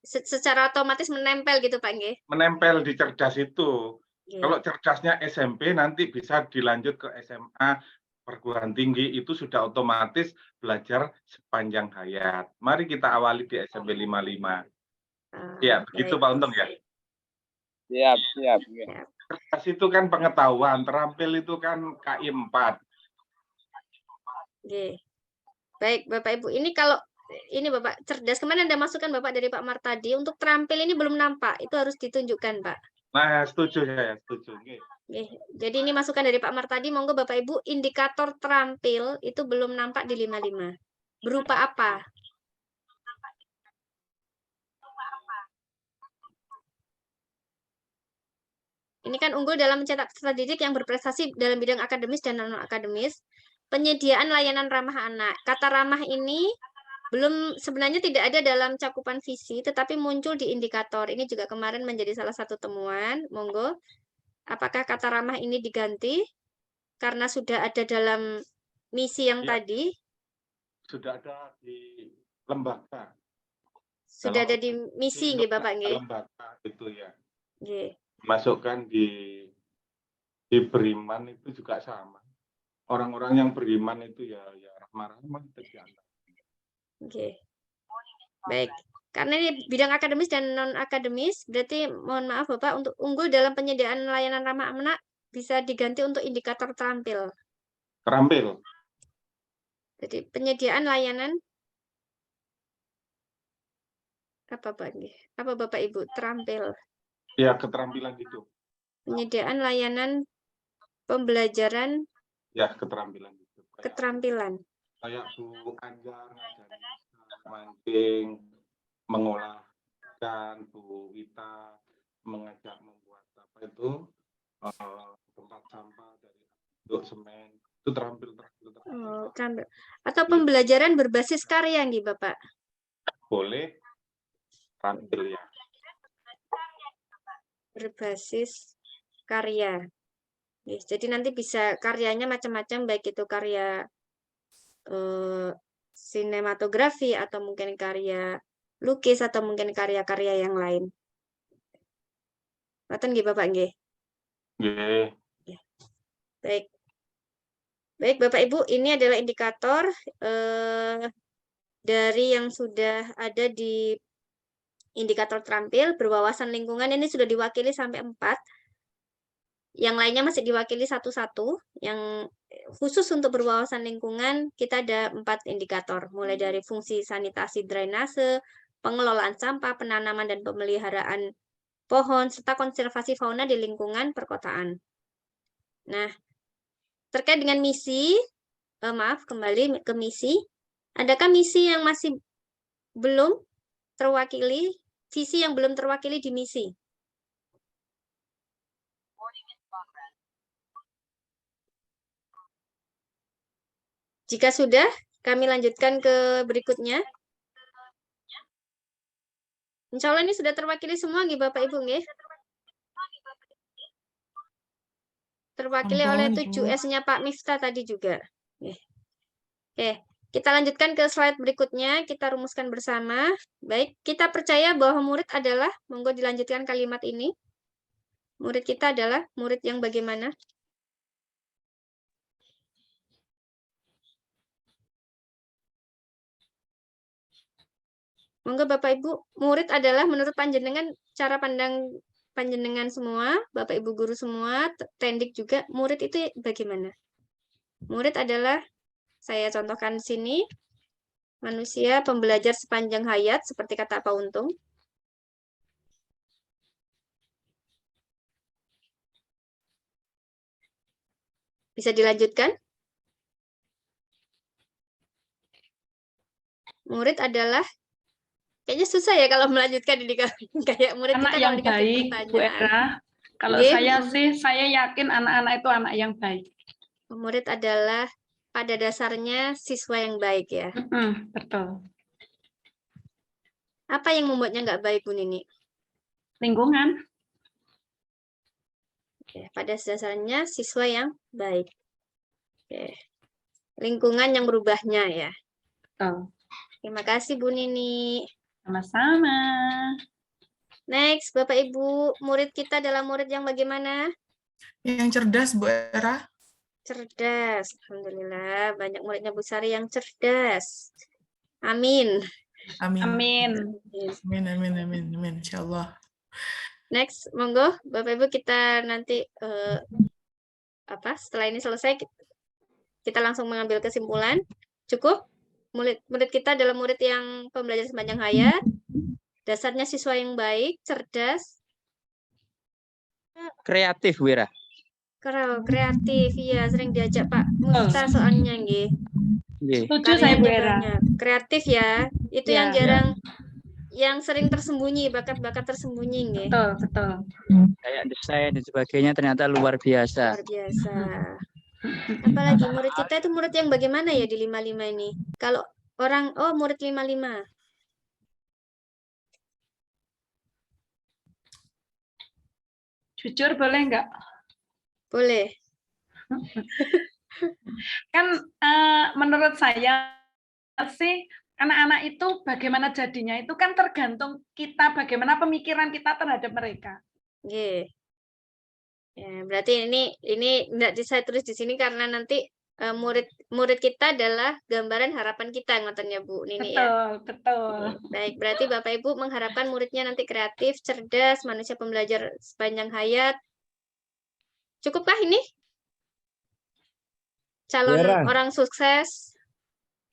secara otomatis menempel gitu Pak nggih? Menempel di cerdas itu. Oke. Kalau cerdasnya SMP nanti bisa dilanjut ke SMA, perguruan tinggi, itu sudah otomatis belajar sepanjang hayat. Mari kita awali di SMP 55. Ya, begitu baik. Pak Untung ya. Siap. Cerdas itu kan pengetahuan, terampil itu kan KI 4. Oke. Baik, Bapak Ibu. Ini kalau ini Bapak cerdas, kemana Anda masukkan Bapak dari Pak Martadi, untuk terampil ini belum nampak, itu harus ditunjukkan Pak. Nah, setuju saya, setuju. Oke. Jadi ini masukan dari Pak Martadi, monggo Bapak Ibu, indikator terampil itu belum nampak di 55. Berupa apa? Ini kan unggul dalam mencetak peserta didik yang berprestasi dalam bidang akademis dan non-akademis. Penyediaan layanan ramah anak. Kata ramah ini sebenarnya tidak ada dalam cakupan visi, tetapi muncul di indikator. Ini juga kemarin menjadi salah satu temuan. Monggo, apakah kata ramah ini diganti karena sudah ada dalam misi yang tadi? Sudah ada di lembaga. Sudah ada di misi, nggih Bapak nggih? Lembaga itu ya. Nggih. Masukkan di beriman itu juga sama. Orang-orang yang beriman itu ya rahmah-rahmah terjangkau. Oke. Baik. Karena ini bidang akademis dan non akademis, berarti mohon maaf Bapak, untuk unggul dalam penyediaan layanan ramah anak bisa diganti untuk indikator terampil. Terampil. Jadi penyediaan layanan apa Pak? Apa Bapak Ibu? Terampil. Ya, keterampilan itu. Penyediaan layanan pembelajaran. Ya, keterampilan itu. Keterampilan. Kayak Bu Anjar ngajari mancing, mengolah ikan, Bu Wita mengajak membuat apa itu tempat sampah dari bentuk semen. Itu terampil. Oh, terampil. Atau pembelajaran berbasis karya nih Bapak? Boleh. Terampil ya. Berbasis karya. Yes, jadi nanti bisa karyanya macam-macam, baik itu karya sinematografi atau mungkin karya lukis atau mungkin karya-karya yang lain. Ngoten nggih Bapak nggih? Nggih. Baik. Baik Bapak Ibu, ini adalah indikator dari yang sudah ada di indikator terampil. Berwawasan lingkungan ini sudah diwakili sampai 4. Yang lainnya masih diwakili satu-satu. Yang khusus untuk berwawasan lingkungan, kita ada 4 indikator. Mulai dari fungsi sanitasi drainase, pengelolaan sampah, penanaman dan pemeliharaan pohon, serta konservasi fauna di lingkungan perkotaan. Nah, terkait dengan misi, kembali ke misi. Adakah misi yang masih belum terwakili, visi yang belum terwakili di misi? Jika sudah, kami lanjutkan ke berikutnya. Insya Allah ini sudah terwakili semua nggih Bapak Ibu nggih? Terwakili oleh 7S-nya Pak Miftah tadi juga. Oke, kita lanjutkan ke slide berikutnya, kita rumuskan bersama. Baik, kita percaya bahwa murid adalah, monggo dilanjutkan kalimat ini. Murid kita adalah murid yang bagaimana? Monggo Bapak Ibu, murid adalah menurut panjenengan cara pandang panjenengan semua, Bapak Ibu guru semua, Tendik juga, murid itu bagaimana? Murid adalah, saya contohkan di sini, manusia pembelajar sepanjang hayat, seperti kata Pak Untung. Bisa dilanjutkan? Murid adalah, kayaknya susah ya kalau melanjutkan ini kayak murid Anak kita yang kalau dikasih baik, Bu pertanyaan. Era. Kalau Nggih, saya sih, saya yakin anak-anak itu anak yang baik. murid adalah pada dasarnya siswa yang baik ya. Betul. Apa yang membuatnya nggak baik, Bu Nini? Lingkungan. Oke, pada dasarnya siswa yang baik. Oke. Lingkungan yang berubahnya ya. Betul. Terima kasih Bu Nini. Sama-sama. Next, Bapak Ibu, murid kita adalah murid yang bagaimana? Yang cerdas, Bu Era. Cerdas. Alhamdulillah, banyak muridnya Bu Sari yang cerdas. Amin. Amin. Amin. Amin, amin, amin, amin. Insyaallah. Next, monggo Bapak Ibu kita nanti setelah ini selesai kita langsung mengambil kesimpulan. Cukup? Murid kita adalah murid yang pembelajar sepanjang hayat. Dasarnya siswa yang baik, cerdas, Kreatif, Wira. kreatif. Iya, sering diajak Pak Musta soalnya nggih. Setuju saya Bu Era. Kreatif ya. Itu Ya, yang jarang yang sering tersembunyi, bakat-bakat tersembunyi nggih. Betul, betul. Kayak desain dan sebagainya ternyata luar biasa. Luar biasa. Apalagi murid kita itu murid yang bagaimana ya di 55 ini? Kalau orang, murid 55. Jujur boleh nggak? Boleh. Kan menurut saya sih anak-anak itu bagaimana jadinya itu kan tergantung kita bagaimana pemikiran kita terhadap mereka. Oke. Ya, berarti ini enggak saya tulis di sini karena nanti murid kita adalah gambaran harapan kita ngotennya Bu Nini ya. Betul. Baik, berarti Bapak Ibu mengharapkan muridnya nanti kreatif, cerdas, manusia pembelajar sepanjang hayat. Cukupkah ini? Calon orang sukses.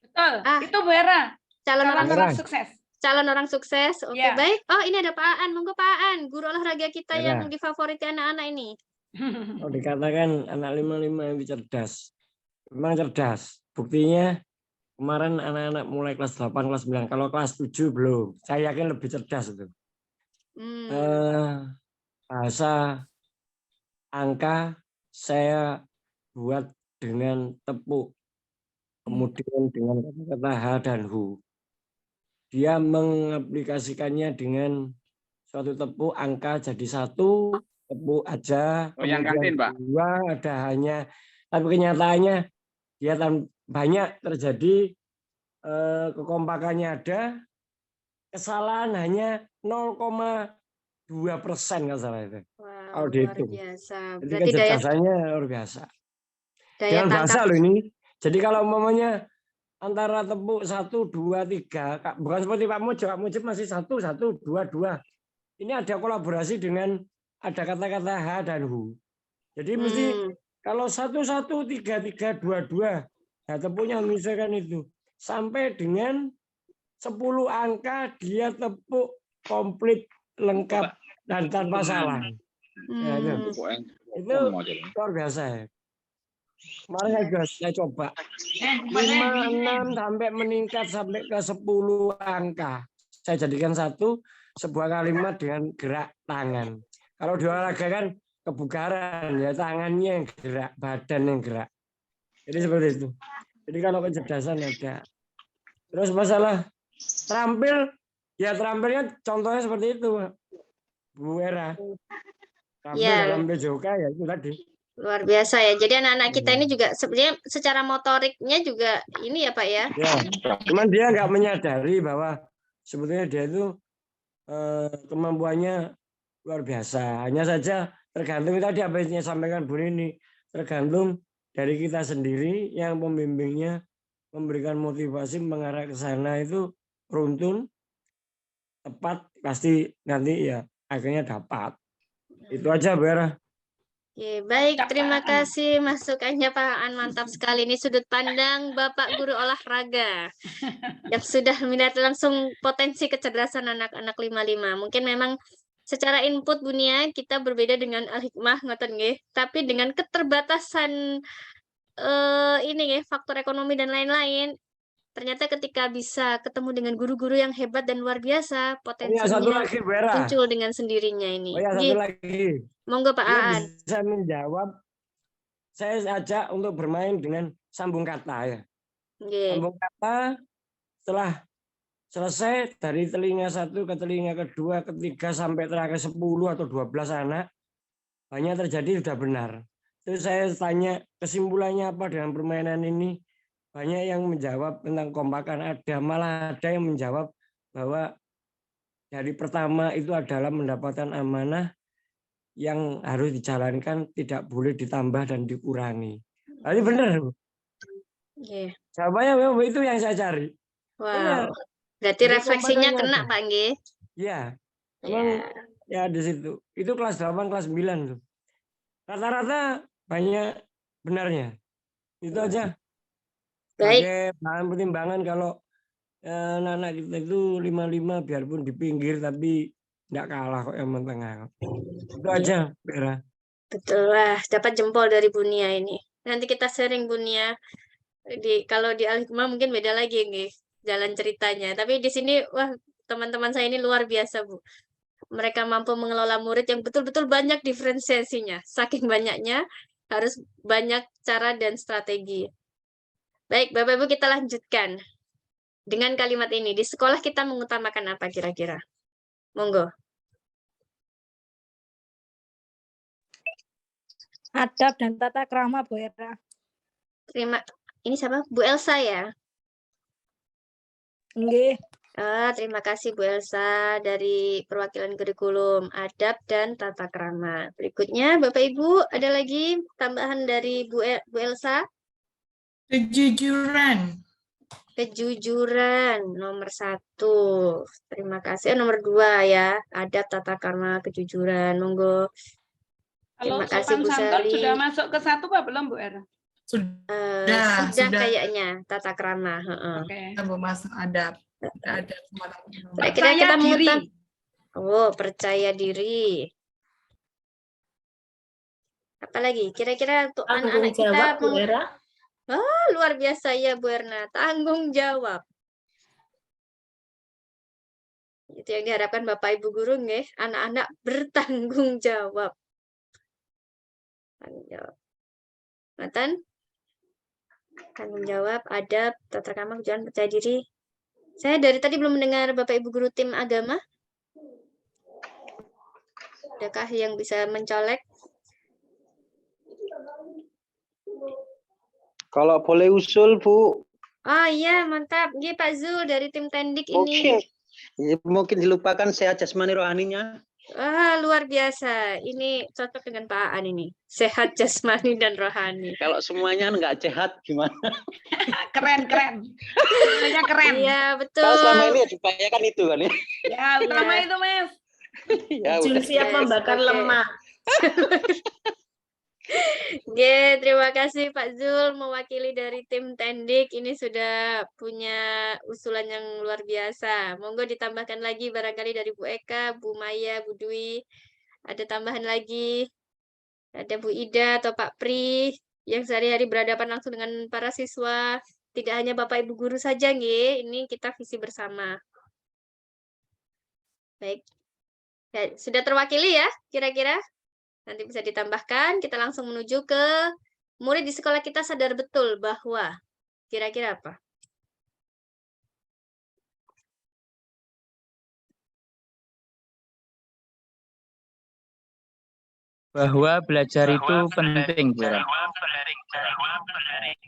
Betul. Itu Bu Era. Calon orang sukses. Calon orang sukses. Oke, Ya. baik. Oh, ini ada Pak Aan. Monggo Pak Aan, guru olahraga kita Ya. yang difavoriti anak-anak ini. Oh, dikatakan anak 55 itu cerdas. Memang cerdas. Buktinya kemarin anak-anak mulai kelas 8, kelas 9. Kalau kelas 7 belum. Saya yakin lebih cerdas itu. Bahasa angka saya buat dengan tepuk. Kemudian dengan kata-kata H dan Hu. Dia mengaplikasikannya dengan suatu tepuk angka jadi 1, tepuk aja. Yang kantin, Pak. 2 ada hanya. Tapi kenyataannya dia banyak terjadi kekompakannya ada, kesalahan hanya 0,2% nggak salah itu. Wow, Kalau dihitung. biasa. Jadi Berarti kecerdasannya luar biasa. daya Dengan bahasa tangkap. loh ini. Jadi kalau umpamanya antara tepuk 1, 2, 3, bukan seperti Pak Mujib masih 1, 1, 2, 2. Ini ada kolaborasi dengan ada kata-kata H dan Hu. Jadi mesti kalau 1, 1, 3, 3, 2, 2. Nah, tepuknya misalkan itu. Sampai dengan 10 angka dia tepuk komplit, lengkap, dan tanpa salah. Ya, itu luar biasa ya. Kemarin saya coba 5, 6 sampai meningkat sampai ke 10 angka. Saya jadikan sebuah kalimat dengan gerak tangan. Kalau di olahraga kan kebugaran ya, tangannya yang gerak, badan yang gerak. Jadi seperti itu. Jadi kalau kecerdasan ada. Terus masalah terampil, ya terampilnya contohnya seperti itu, Bu Era. Terampil dalam PJOK ya itu tadi. Luar biasa ya. Jadi anak-anak kita ini juga sebenarnya secara motoriknya juga ini ya Pak ya. Ya, cuman dia nggak menyadari bahwa sebetulnya dia itu kemampuannya luar biasa. Hanya saja tergantung tadi apa yang disampaikan Bu Nini, tergantung dari kita sendiri yang pembimbingnya memberikan motivasi mengarah ke sana itu beruntun tepat pasti nanti ya akhirnya dapat. Itu aja Bu Era. Oke, baik, terima kasih masukannya Pak Aan, mantap sekali. Ini sudut pandang Bapak Guru Olahraga yang sudah melihat langsung potensi kecerdasan anak-anak 55. Mungkin memang secara input Bunia kita berbeda dengan Al-Hikmah, ngoten nggih, tapi dengan keterbatasan ini nggih, faktor ekonomi dan lain-lain. Ternyata ketika bisa ketemu dengan guru-guru yang hebat dan luar biasa, Oh ya, potensinya satu lagi Bu Era. muncul dengan sendirinya ini. Oh ya, satu Nggih, lagi. monggo Pak Dia Aan. bisa menjawab. Saya ajak untuk bermain dengan sambung kata ya. Nggih. Sambung kata setelah selesai dari telinga satu ke telinga kedua, ketiga sampai terakhir 10 atau 12 anak, banyak terjadi sudah benar. Terus saya tanya kesimpulannya apa dengan permainan ini? Banyak yang menjawab tentang kompakan, malah ada yang menjawab bahwa dari pertama itu adalah mendapatkan amanah yang harus dijalankan, tidak boleh ditambah dan dikurangi. Jadi benar. Nggih. Jawabannya memang itu yang saya cari. Wow. Berarti Jadi refleksinya kompakannya kena ada. Pak nggih. Iya. Memang Ya. ya di situ. Itu kelas 8, kelas 9 tuh. Rata-rata banyak benarnya. Itu aja. Baik. Sebagai bahan pertimbangan kalau anak-anak kita itu 55 biarpun di pinggir tapi enggak kalah kok yang tengah. Itu aja, Vera. Betul lah, dapat jempol dari Bunia ini. Nanti kita sharing Bunia. Kalau di Al-Hikmah mungkin beda lagi nih jalan ceritanya. Tapi di sini wah teman-teman saya ini luar biasa, Bu. Mereka mampu mengelola murid yang betul-betul banyak diferensiasinya. Saking banyaknya harus banyak cara dan strategi. Baik, Bapak Ibu kita lanjutkan. Dengan kalimat ini, di sekolah kita mengutamakan apa kira-kira? Monggo. Adab dan tata krama, Bu Era. Ini siapa? Bu Elsa ya? Nggih. Terima kasih Bu Elsa dari perwakilan kurikulum adab dan tata krama. Berikutnya Bapak Ibu ada lagi tambahan dari Bu Elsa? Kejujuran. Kejujuran nomor 1. Terima kasih. Nomor 2 ya, adab tata krama kejujuran. Monggo. Kalau Terima kasih sopan Bu santun Sally. sudah masuk ke 1 Pak belum Bu Era? Sudah kayaknya tata krama. Oke. Kita mau masuk adab. Ada Kira-kira kita mau percaya diri. Apalagi kira-kira untuk anak-anak kita Bu Era. Luar biasa ya Bu Erna, tanggung jawab. Itu yang diharapkan Bapak Ibu guru nggih, anak-anak bertanggung jawab. Tanggung jawab. Ngoten? Tanggung jawab, adab, tata krama, kejujuran, percaya diri. Saya dari tadi belum mendengar Bapak Ibu guru tim agama. Adakah yang bisa mencolek? Kalau boleh usul, Bu. Oh iya, mantap. Nggih Pak Zul dari tim Tendik ini. Mungkin dilupakan sehat jasmani rohaninya. Luar biasa. Ini cocok dengan Pak Aan ini. Sehat jasmani dan rohani. Kalau semuanya nggak sehat gimana? Keren. Sebenarnya keren. Iya, betul. Kalau selama ini diupayakan itu kan ya. Ya, utama itu, Mas. Ya, Jun siap membakar lemak. Terima kasih Pak Zul mewakili dari tim Tendik. Ini sudah punya usulan yang luar biasa. Monggo ditambahkan lagi barangkali dari Bu Eka, Bu Maya, Bu Dwi. Ada tambahan lagi. Ada Bu Ida atau Pak Pri yang sehari-hari berhadapan langsung dengan para siswa. Tidak hanya Bapak Ibu guru saja, nggih. Ini kita visi bersama. Baik. Ya, sudah terwakili ya kira-kira? Nanti bisa ditambahkan, kita langsung menuju ke murid di sekolah kita sadar betul bahwa kira-kira apa? Bahwa belajar itu penting, Bu Era.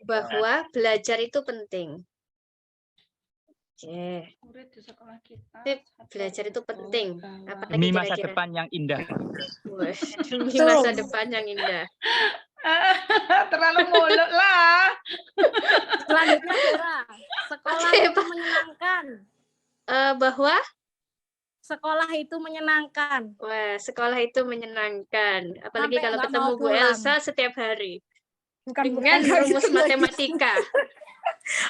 Bahwa belajar itu penting. Oke. Murid di sekolah kita. Belajar itu penting. Apa Demi lagi masa kira-kira? depan yang indah. Wah, demi masa depan yang indah. Terlalu muluk lah. Selanjutnya Vera, sekolah Oke, itu Pak. menyenangkan. Bahwa sekolah itu menyenangkan. Wah, sekolah itu menyenangkan. Apalagi Sampai kalau nggak ketemu mau Bu pulang. Elsa setiap hari. Bukan Dengan rumus gitu. matematika.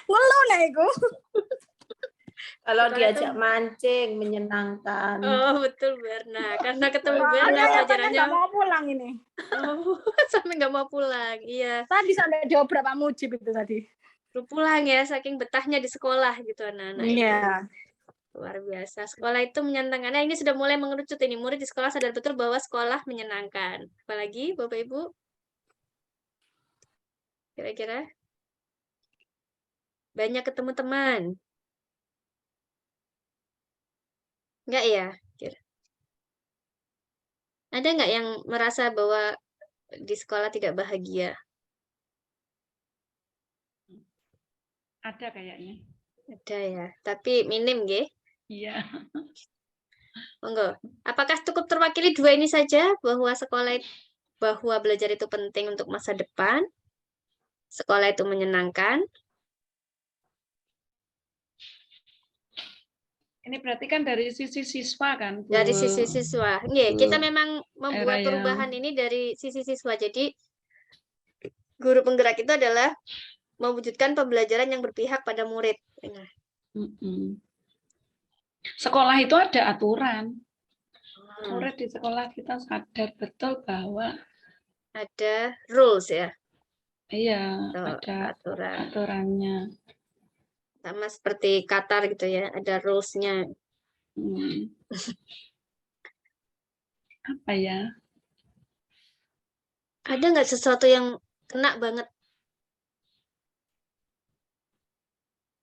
Ngeluh nek iku. Kalau Sekolah diajak itu- mancing menyenangkan. Oh, betul Berna. Karena ketemu Soalnya Berna katanya pelajarannya. nggak mau pulang ini. Oh, sampai nggak mau pulang. Iya. Tadi sampai diobrol Pak Mujib itu tadi. Lu pulang ya, saking betahnya di sekolah gitu anak-anak ini. Iya. Luar biasa. Sekolah itu menyenangkan. Nah, ini sudah mulai mengerucut ini. Murid di sekolah sadar betul bahwa sekolah menyenangkan. Apalagi Bapak Ibu? Kira-kira? Banyak ketemu teman. Enggak ya? Ada nggak yang merasa bahwa di sekolah tidak bahagia? Ada kayaknya. Ada ya, tapi minim nggih. Iya. Monggo. Apakah cukup terwakili dua ini saja bahwa bahwa belajar itu penting untuk masa depan? Sekolah itu menyenangkan. Ini berarti kan dari sisi siswa kan, Bu? Dari sisi siswa. Nggih, kita memang membuat Era yang- perubahan ini dari sisi siswa. Jadi guru penggerak itu adalah mewujudkan pembelajaran yang berpihak pada murid. Nah, Sekolah itu ada aturan. Murid di sekolah kita sadar betul bahwa ada rules ya. iya, Tuh, ada aturan. aturannya. Sama seperti Qatar gitu ya, ada rules-nya. Apa ya? Ada nggak sesuatu yang kena banget?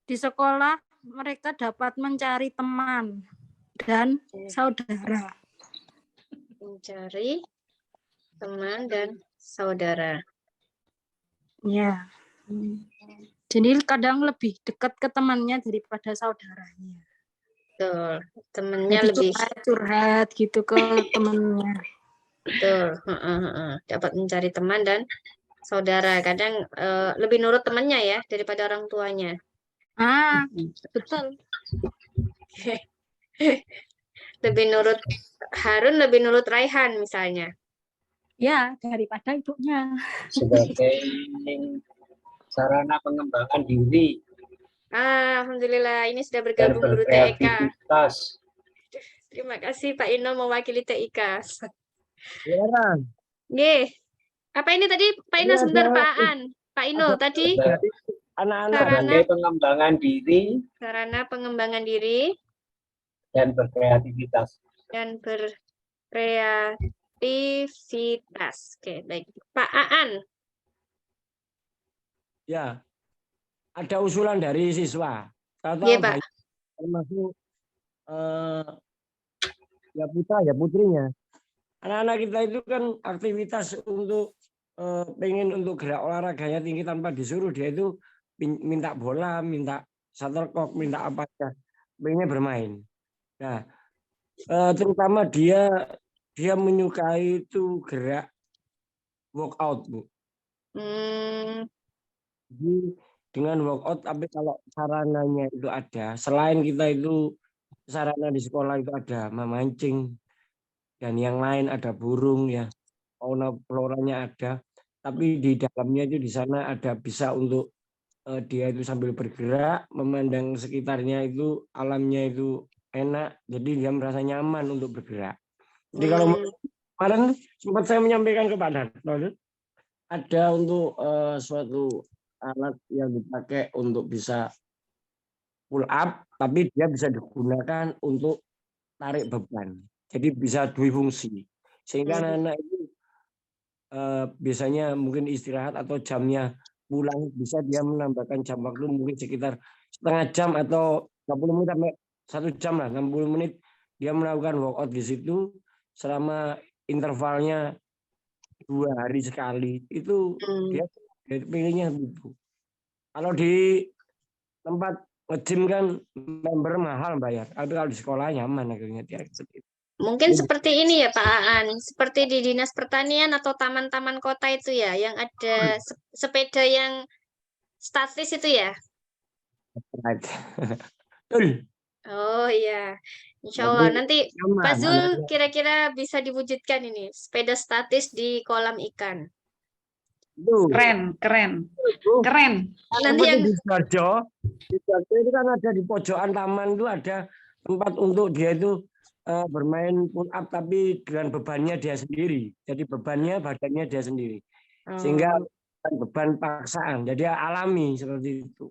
Di sekolah mereka dapat mencari teman dan saudara. Mencari teman dan saudara. Ya. Jadi kadang lebih dekat ke temannya daripada saudaranya. Betul. Temennya Jadi lebih curhat gitu ke temennya. betul. Dapat mencari teman dan saudara. Kadang lebih nurut temannya ya daripada orang tuanya. Ah, betul. Lebih nurut Harun, lebih nurut Raihan misalnya. Ya, daripada ibunya. Sebagai sarana pengembangan diri Alhamdulillah, ini sudah dan bergabung guru TIK. berkreativitas. Terima kasih Pak Ino mewakili TIK. Ya, Nggih. Apa ini tadi Pak Ino Ini sebentar ada- Pak Aan? Pak Ino tadi anak-anak Sebagai pengembangan diri sarana pengembangan diri dan berkreativitas. dan berkreativitas. Oke, baik. Pak Aan. ya ada usulan dari siswa atau Iya, Pak. banyak, termasuk ya putra ya putrinya. Anak-anak kita itu kan aktivitas untuk pengen untuk gerak olahraganya tinggi tanpa disuruh, dia itu minta bola, minta shuttlecock, minta apa aja, pengennya bermain. Nah, terutama dia menyukai itu gerak workout, Bu. Jadi dengan workout, tapi kalau sarananya itu ada, selain kita itu sarana di sekolah itu ada memancing dan yang lain, ada burung ya, fauna floranya ada, tapi di dalamnya itu di sana ada bisa untuk dia itu sambil bergerak, memandang sekitarnya itu alamnya itu enak, jadi dia merasa nyaman untuk bergerak. Jadi kalau kemarin sempat saya menyampaikan kepada Darto, ada untuk suatu alat yang dipakai untuk bisa pull up, tapi dia bisa digunakan untuk tarik beban. Jadi bisa difungsi. Sehingga anak-anak itu biasanya mungkin istirahat atau jamnya pulang, bisa dia menambahkan jam waktu mungkin sekitar setengah jam atau 20 menit sampai 1 jam lah, 60 menit dia melakukan workout di situ selama intervalnya 2 hari sekali. Itu dia pilihnya itu. Kalau di tempat nge-gym kan member mahal bayar, tapi kalau di sekolah nyaman akhirnya dia seperti itu. Mungkin seperti ini ya Pak Aan, seperti di Dinas Pertanian atau taman-taman kota itu ya, yang ada sepeda yang statis itu ya. Betul. Oh iya, insya Allah. Nanti aman, Pak Zul anak-anak. kira-kira bisa diwujudkan ini, sepeda statis di kolam ikan. Itu. Keren, keren, Itu. keren. Nanti Seperti yang di Sidoarjo itu kan ada di pojokan taman itu ada tempat untuk dia itu bermain pull up tapi dengan bebannya dia sendiri. Jadi badannya dia sendiri. Sehingga bukan beban paksaan. Jadi alami seperti itu.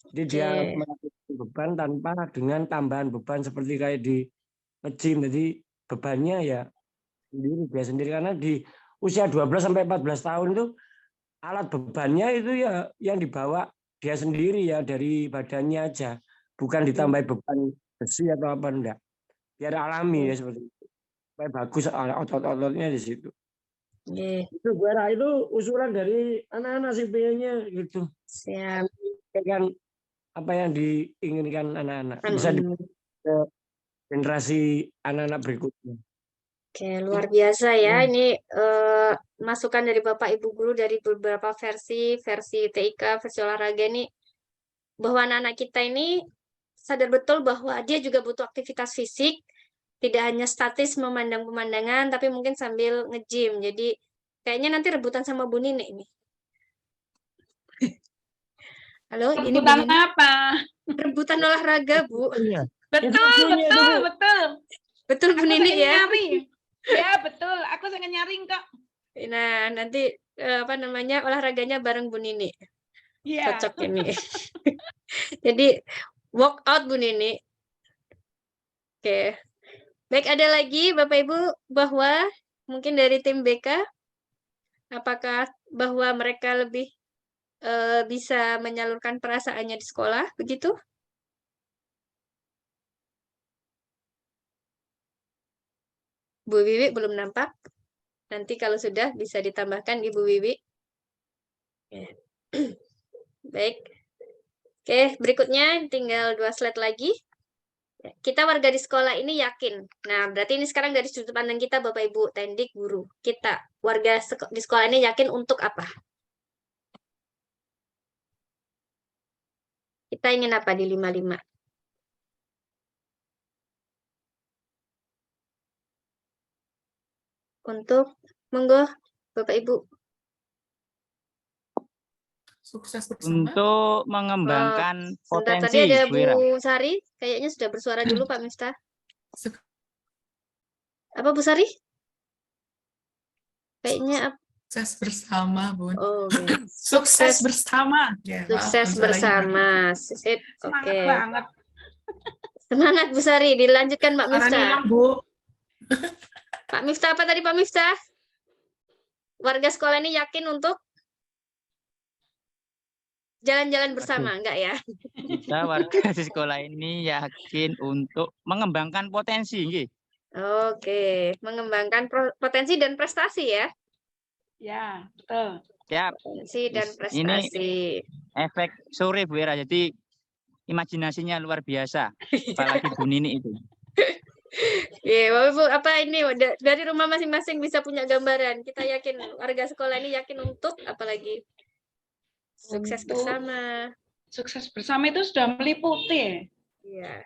Jadi dia melakukan beban tanpa dengan tambahan beban seperti kayak di nge-gym. Jadi bebannya ya sendiri dia sendiri karena di usia 12 sampai 14 tahun itu alat bebannya itu ya yang dibawa dia sendiri ya dari badannya aja, bukan ditambah beban besi atau apa enggak. Biar alami ya seperti itu. Supaya bagus otot-ototnya di situ. Itu Bu Era, itu usulan dari anak-anak CPA-nya gitu. Siap. Kan apa yang diinginkan anak-anak bisa di ke generasi anak-anak berikutnya. Oke, luar biasa ya. Ini masukan dari Bapak Ibu guru dari beberapa versi TIK, versi olahraga ini, bahwa anak-anak kita ini sadar betul bahwa dia juga butuh aktivitas fisik, tidak hanya statis memandang pemandangan, tapi mungkin sambil nge-gym. Jadi kayaknya nanti rebutan sama Bu Nini ini. Halo, ini Bu Rebutan Nini. apa? Rebutan olahraga, Bu. Betul. Betul Bu Aku Nini pengen ya. nyari. Ya betul, aku pengen nyaring kok. Nah, nanti olahraganya bareng Bu Nini. Iya. Cocok ini. Jadi walk out Bu Nini. Oke. Baik, ada lagi Bapak Ibu bahwa mungkin dari tim BK, apakah bahwa mereka lebih bisa menyalurkan perasaannya di sekolah, begitu? Bu Wiwi belum nampak. Nanti kalau sudah bisa ditambahkan Ibu Wiwi. Baik. Oke, berikutnya tinggal 2 slide lagi. Kita warga di sekolah ini yakin. Nah, berarti ini sekarang dari sudut pandang kita Bapak Ibu, Tendik, guru. Kita warga di sekolah ini yakin untuk apa? Kita ingin apa di 55? Untuk monggo Bapak Ibu. Sukses bersama. Untuk mengembangkan Sebentar, potensi, tadi ada Bu Ira. Bu Sari, kayaknya sudah bersuara dulu Pak Miftah. Apa Bu Sari? Kayaknya Sukses bersama, Bun. Oh, okay. Sukses bersama. Ya, Sukses maaf, bersama. Sip, Semangat oke. banget. Semangat Bu Sari, dilanjutkan Pak Suaranya Miftah. hilang, Bu. Pak Miftah, apa tadi Pak Miftah? Warga sekolah ini yakin untuk jalan-jalan bersama, enggak ya? Kita warga di sekolah ini yakin untuk mengembangkan potensi, nggih. Oke, mengembangkan potensi dan prestasi ya. Ya, betul. Siap. Potensi dan Ini prestasi. efek sore Bu Ira, jadi imajinasinya luar biasa. Apalagi Bu Nini itu. Iya, Bapak Ibu, apa ini dari rumah masing-masing bisa punya gambaran. Kita yakin warga sekolah ini yakin untuk apalagi sukses Untuk bersama. Sukses bersama itu sudah meliputi Iya.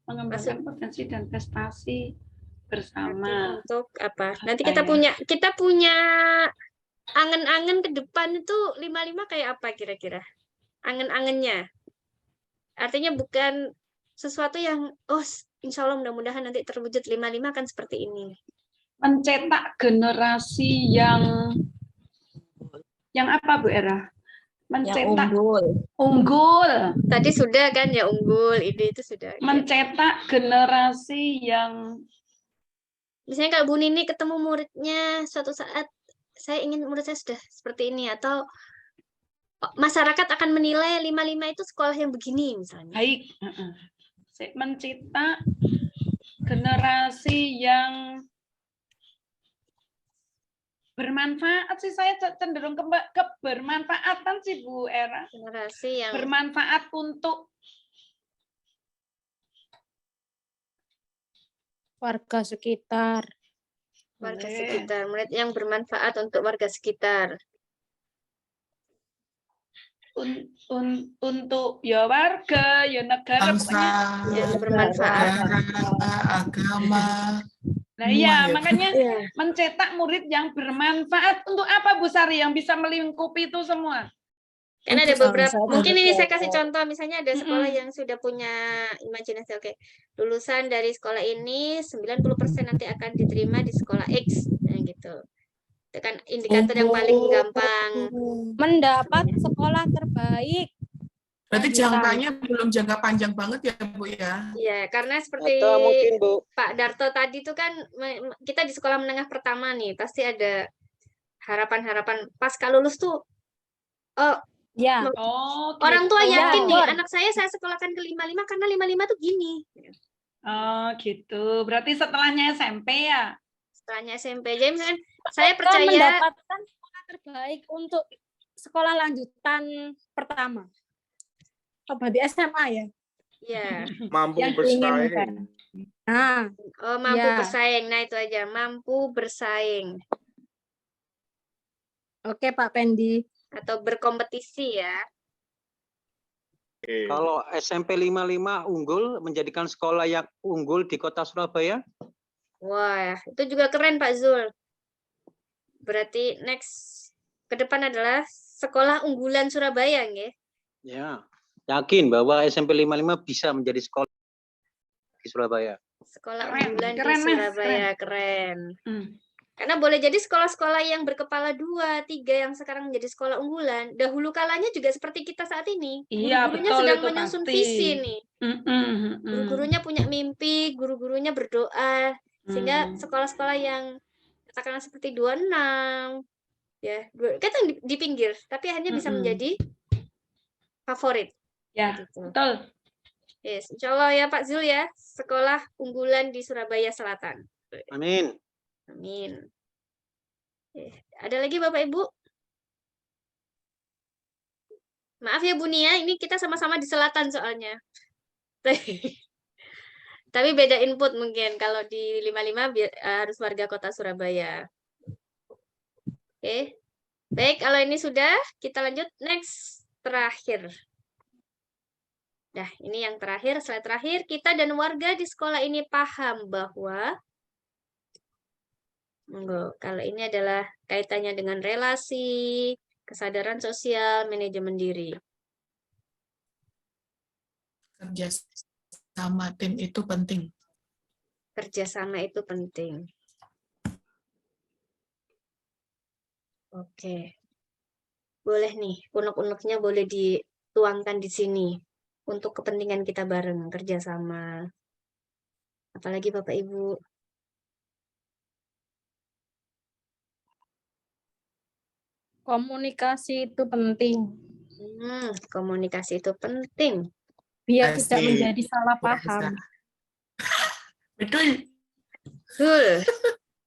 mengembangkan potensi dan prestasi bersama. Untuk apa? Nanti kita punya angen-angen ke depan itu 55 kayak apa kira-kira? Angen-angennya. Artinya bukan sesuatu yang insya Allah mudah-mudahan nanti terwujud 55 kan seperti ini. Mencetak generasi yang apa Bu Era? Mencetak unggul. Tadi sudah kan ya unggul, itu sudah. Mencetak generasi yang misalnya kalau Bu Nini ketemu muridnya suatu saat, saya ingin murid saya sudah seperti ini, atau masyarakat akan menilai 55 itu sekolah yang begini misalnya. Baik. Mencetak generasi yang bermanfaat sih, saya cenderung ke bermanfaatan sih Bu Era. Generasi yang bermanfaat untuk warga sekitar. Warga sekitar, murid yang bermanfaat untuk warga sekitar. untuk ya warga, ya negara, Bangsa, pokoknya yang bermanfaat. negara, agama. Nah iya, semua ya. makanya mencetak murid yang bermanfaat untuk apa Bu Sari yang bisa melingkupi itu semua? Kan ada Untuk beberapa, bangsa dan mungkin ini saya negara. kasih contoh, misalnya ada sekolah yang sudah punya imajinasi, oke, lulusan dari sekolah ini 90% nanti akan diterima di sekolah X, nah gitu. Itu kan indikator yang paling gampang. Mendapat sekolah terbaik. Berarti jangkanya belum jangka panjang banget ya Bu ya? Iya, karena seperti Atau mungkin Bu, Pak Darto tadi tuh kan, kita di sekolah menengah pertama nih, pasti ada harapan-harapan pasca lulus tuh, Ya. orang tua gitu. yakin nih, Ya, anak saya sekolahkan ke 55 karena 55 tuh gini. Oh gitu. Berarti setelahnya SMP ya? Setelahnya SMP. Jadi misalkan saya Mereka percaya mendapatkan sekolah terbaik untuk sekolah lanjutan pertama. Oh, berarti SMA ya? ya, Mampu Yang bersaing. diinginkan. Nah, mampu ya. bersaing. Nah, itu aja, mampu bersaing Oke, Pak Pendi. atau berkompetisi ya. kalau SMP 55 unggul menjadikan sekolah yang unggul di kota Surabaya, Wah, itu juga keren Pak Zul. Berarti next ke depan adalah sekolah unggulan Surabaya, nggih? ya yakin bahwa SMP 55 bisa menjadi sekolah di Surabaya. Sekolah Keren, unggulan keren, di Mas, Surabaya, keren. Karena boleh jadi sekolah-sekolah yang berkepala 2, 3 yang sekarang menjadi sekolah unggulan, dahulu kalanya juga seperti kita saat ini. Iya, Guru-gurunya betul sedang itu menyusun pasti. visi nih. Guru-gurunya punya mimpi, guru-gurunya berdoa, sehingga sekolah-sekolah yang katakanlah seperti 26, ya, kita di pinggir, tapi akhirnya bisa menjadi favorit. Ya, gitu. betul. Yes, insya Allah ya Pak Zul ya, sekolah unggulan di Surabaya Selatan. Amin. Amin. Ada lagi Bapak Ibu? Maaf ya Bu Nia, ini kita sama-sama di selatan soalnya. Tapi beda input mungkin. Kalau di 55 harus warga kota Surabaya. Oke. Baik, kalau ini sudah, kita lanjut next, terakhir. Nah, ini yang terakhir, slide terakhir. Kita dan warga di sekolah ini paham bahwa kalau ini adalah kaitannya dengan relasi, kesadaran sosial, manajemen diri. Kerja sama tim itu penting. Kerjasama itu penting. Oke. Boleh nih, unek-uneknya boleh dituangkan di sini. Untuk kepentingan kita bareng, kerjasama. Apalagi Bapak Ibu. Komunikasi itu penting. Komunikasi itu penting. Biar tidak menjadi salah paham. Betul. Betul.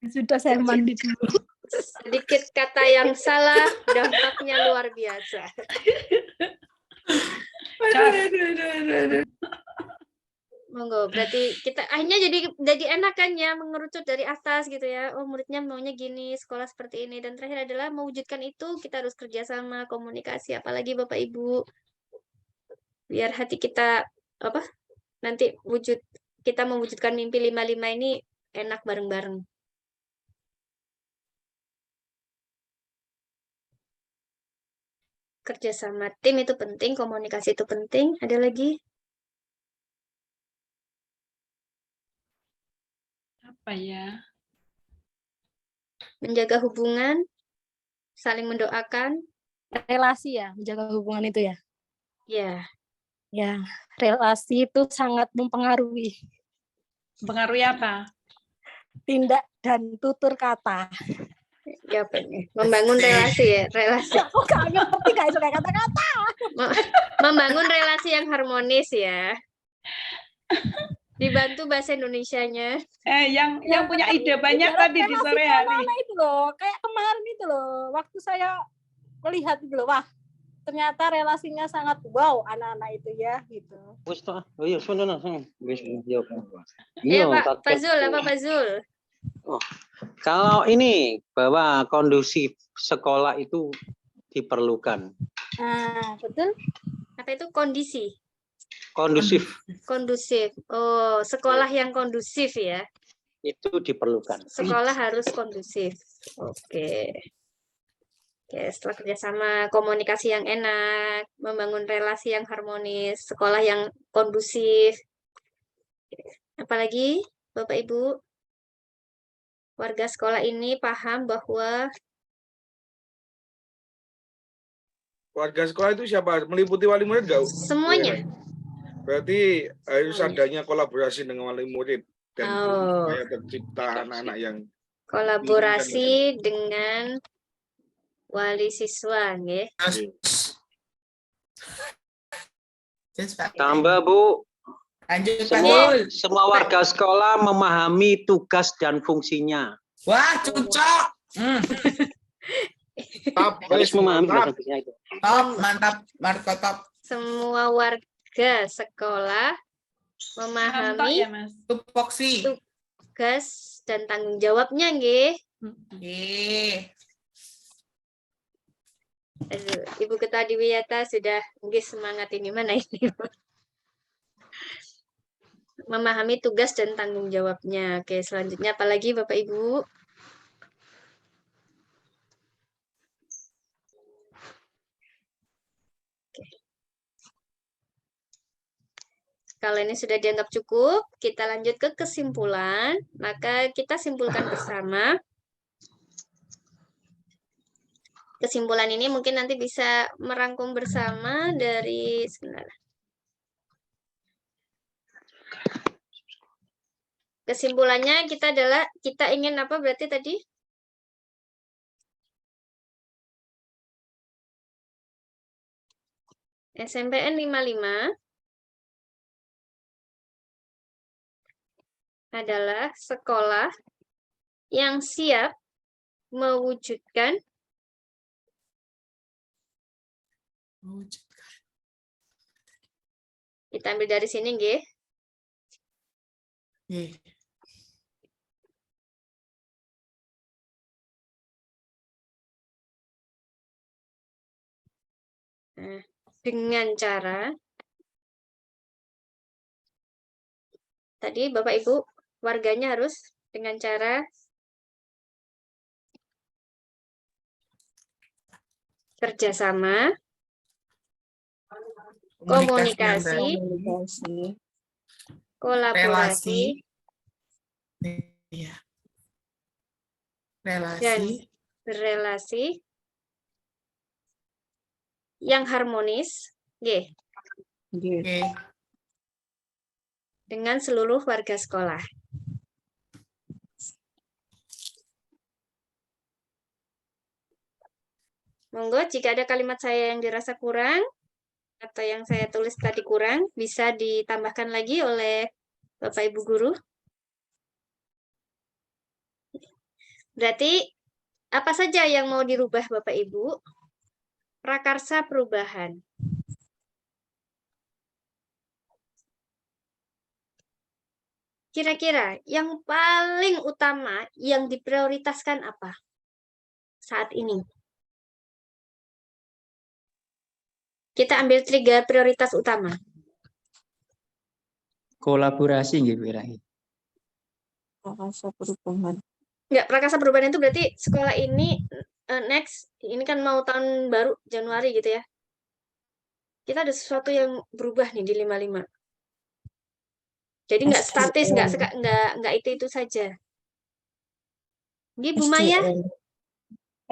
Sudah saya mandi dulu. Sedikit kata yang salah, dampaknya luar biasa. Monggo, berarti kita akhirnya jadi enak kan ya, mengerucut dari atas gitu ya. Oh, muridnya maunya gini, sekolah seperti ini, dan terakhir adalah mewujudkan itu kita harus kerjasama, komunikasi, apalagi Bapak Ibu, biar hati kita nanti kita mewujudkan mimpi 55 ini enak bareng-bareng. Kerjasama tim itu penting, komunikasi itu penting. Ada lagi? Apa ya? Menjaga hubungan, saling mendoakan. Relasi ya, menjaga hubungan itu ya? Ya. Ya, relasi itu sangat mempengaruhi. Mempengaruhi apa? Tindak dan tutur kata. Ya, membangun relasi ya, relasi. Aku gak ngerti guys, kayak kata-kata. Membangun relasi yang harmonis ya. Dibantu bahasa Indonesianya. Yang punya ide banyak tadi di sore hari. Itu loh, kayak kemarin itu loh, waktu saya melihat itu loh, wah ternyata relasinya sangat wow anak-anak itu ya gitu. Iya Pak Zul, apa Pak Zul? Oh, kalau ini bahwa kondusif sekolah itu diperlukan. Nah, betul. Apa itu kondisi? Kondusif Kondusif. Oh, sekolah yang kondusif ya. itu diperlukan. Sekolah harus kondusif. Oke. Oke, setelah kerjasama, komunikasi yang enak, membangun relasi yang harmonis, sekolah yang kondusif. Apalagi, Bapak Ibu, warga sekolah ini paham bahwa Warga sekolah itu siapa? Meliputi wali murid nggak? semuanya. Berarti harus adanya kolaborasi dengan wali murid dan Oh. supaya tercipta anak-anak yang Kolaborasi dengan wali siswa, nggih. Tambah Bu, Lanjut Pak. semua warga sekolah memahami tugas dan fungsinya. Wah, cocok. Harus memahami tugas dan fungsinya itu. Top, mantap, mantap. Semua warga sekolah memahami ya, Mas. Tupoksi. tugas dan tanggung jawabnya, nggih. Aduh, Ibu Ketua Diwiyata sudah nggih semangat ini mana ini. Memahami tugas dan tanggung jawabnya. Oke, selanjutnya apalagi Bapak Ibu? Oke. Kalau ini sudah dianggap cukup, kita lanjut ke kesimpulan. Maka kita simpulkan bersama. Kesimpulan ini mungkin nanti bisa merangkum bersama dari sebentar. Kesimpulannya kita ingin apa berarti tadi? SMPN 55 adalah sekolah yang siap mewujudkan kita ambil dari sini, nggih. Nah, dengan cara tadi Bapak Ibu warganya harus dengan cara kerjasama, komunikasi, kolaborasi, dan berelasi yang harmonis, dengan seluruh warga sekolah. Monggo jika ada kalimat saya yang dirasa kurang atau yang saya tulis tadi kurang, bisa ditambahkan lagi oleh Bapak Ibu Guru. Berarti apa saja yang mau dirubah Bapak Ibu? Prakarsa perubahan. Kira-kira yang paling utama yang diprioritaskan apa saat ini? Kita ambil 3 prioritas utama. Kolaborasi gitu kira-kira. Prakarsa perubahan. Enggak, prakarsa perubahan itu berarti sekolah ini next, ini kan mau tahun baru Januari gitu ya. Kita ada sesuatu yang berubah nih di 55. Jadi nggak statis, nggak itu saja. Nggih, Bu Maya?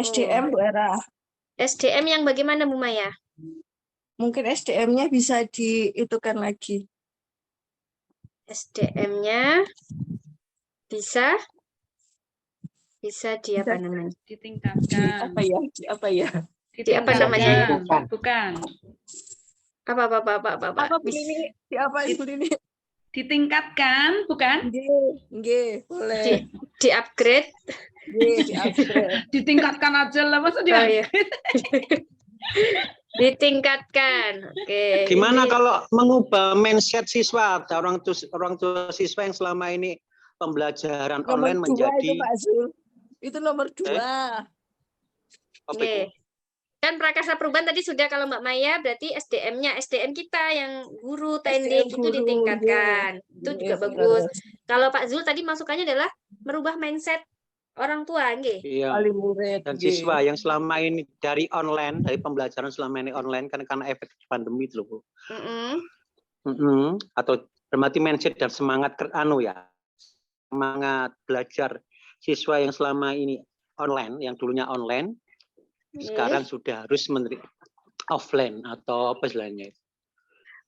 SDM, Bu Era. SDM yang bagaimana, Bu Maya? Mungkin SDM-nya bisa diitukan lagi. SDM-nya bisa di apa namanya? Ditingkatkan. Apa ya? Di apa namanya? Bukan. Apa ini? Di apa itu ini? Ditingkatkan, bukan? Nggih, boleh. Di-upgrade. Di-upgrade. Ditingkatkan aja lah, masa Oh, iya. Ditingkatkan. Oke. Gimana kalau mengubah mindset siswa, orang tua siswa yang selama ini pembelajaran Nomor online 2 menjadi itu, Pak Zul. Itu nomor 2. Oke. Kan prakarsa perubahan tadi sudah, kalau Mbak Maya berarti SDM-nya, SDM kita yang guru, teknik itu ditingkatkan. Itu juga bagus. Kalau Pak Zul tadi masukannya adalah merubah mindset orang tua, nggih. Iya. Dan siswa yang selama ini dari online, dari pembelajaran selama ini online karena efek pandemi itu loh, Bu. Atau berarti mindset dan semangat semangat belajar siswa yang selama ini online, yang dulunya online, sekarang sudah harus menerima offline atau apa istilahnya?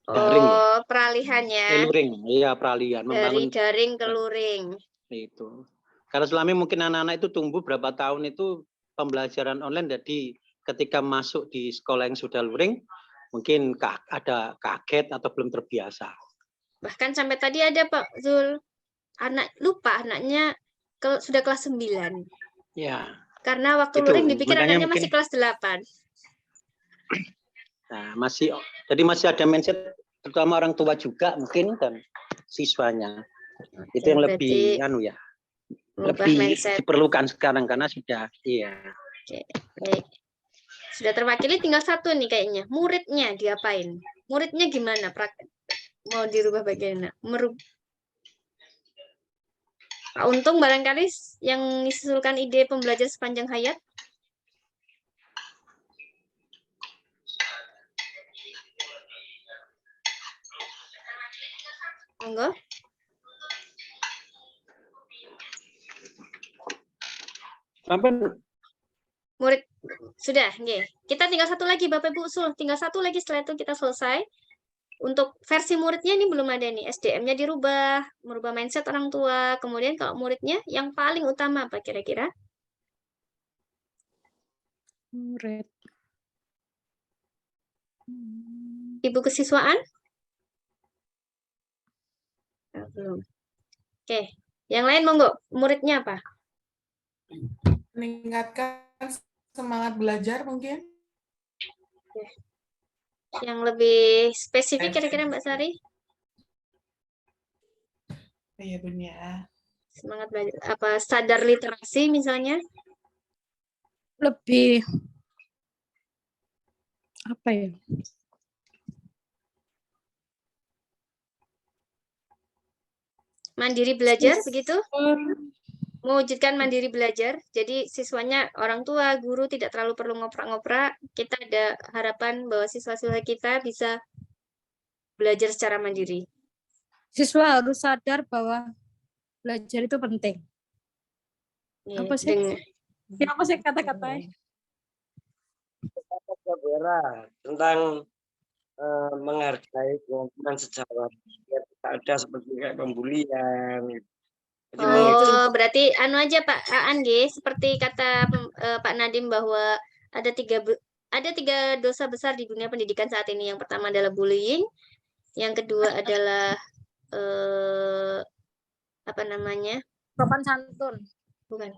Daring. Peralihannya. Luring, iya peralihan. Dari daring ke luring. Itu. Karena selama ini mungkin anak-anak itu tumbuh berapa tahun itu pembelajaran online, jadi ketika masuk di sekolah yang sudah luring, mungkin ada kaget atau belum terbiasa. Bahkan sampai tadi ada Pak Zul, anaknya sudah kelas 9. Ya. Karena waktu Itu, luring dipikir anaknya mungkin, masih kelas 8. Nah, jadi masih ada mindset terutama orang tua juga mungkin dan siswanya. Itu yang lebih lebih mindset diperlukan sekarang karena sudah Oke, baik. Sudah terwakili, tinggal satu nih kayaknya. Muridnya diapain? Muridnya gimana? Mau dirubah bagaimana? Pak Untung barangkali yang mengusulkan ide pembelajaran sepanjang hayat. Monggo. Murid sudah, nggih. Kita tinggal satu lagi Bapak Ibu usul, tinggal satu lagi, setelah itu kita selesai. Untuk versi muridnya ini belum ada nih, SDM-nya dirubah, merubah mindset orang tua. Kemudian kalau muridnya yang paling utama apa kira-kira? Murid. Ibu kesiswaan? Belum. Oke, yang lain monggo. Muridnya apa? Meningkatkan semangat belajar mungkin. Yang lebih spesifik kira-kira Mbak Sari? Iya Bunya. Semangat belajar, apa sadar literasi misalnya? Lebih apa ya? Mandiri belajar begitu? Mewujudkan mandiri belajar. Jadi siswanya, orang tua, guru tidak terlalu perlu ngoprak-ngoprak. Kita ada harapan bahwa siswa-siswa kita bisa belajar secara mandiri. Siswa harus sadar bahwa belajar itu penting. Apa sih? Apa sih kata-katanya? Tentang menghargai kehidupan sejawat, tidak ada seperti kayak pembulian. Berarti anu aja Pak Aan, seperti kata Pak Nadim bahwa ada tiga dosa besar di dunia pendidikan saat ini. Yang pertama adalah bullying, yang kedua adalah sopan santun. Bukan.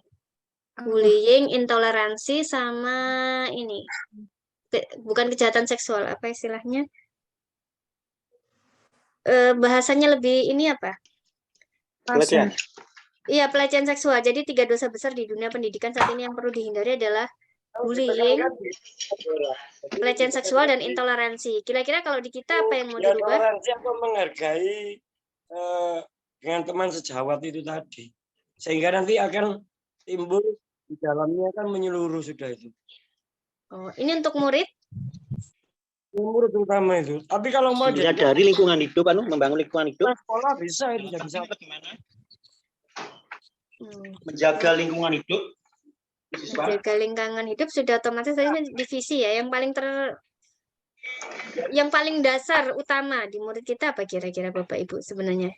Bullying, intoleransi, sama ini. Bukan kejahatan seksual, apa istilahnya? Bahasanya lebih ini apa? Pelecehan. Iya, pelecehan seksual. Jadi 3 dosa besar di dunia pendidikan saat ini yang perlu dihindari adalah bullying, pelecehan seksual, dan intoleransi. Kira-kira kalau di kita apa yang mau dirubah? Toleransi apa menghargai dengan teman sejawat itu tadi. Sehingga nanti akan timbul di dalamnya kan menyeluruh sudah itu. Oh, ini untuk murid? Murid terutama itu. Tapi kalau mau bisa dari lingkungan hidup, membangun lingkungan hidup. Sekolah bisa itu bisa. Menjaga lingkungan hidup. Menjaga lingkungan hidup sudah otomatis tadi divisi ya. Yang paling dasar utama di murid kita apa kira-kira Bapak Ibu sebenarnya?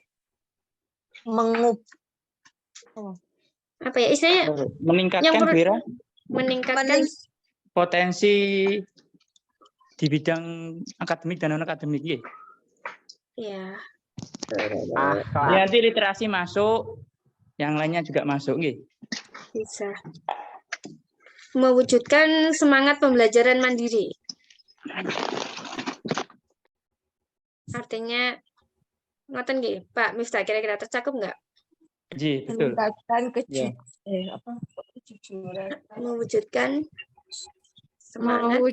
Apa ya istilahnya? Meningkatkan potensi di bidang akademik dan non akademik ya. Iya. Nanti literasi masuk, yang lainnya juga masuk nggih. Bisa. Mewujudkan semangat pembelajaran mandiri. Artinya ngoten nggih, Pak Miftah, kira-kira tercakup nggak? Ji, betul. Meningkatkan kejujuran. Mewujudkan Semangat.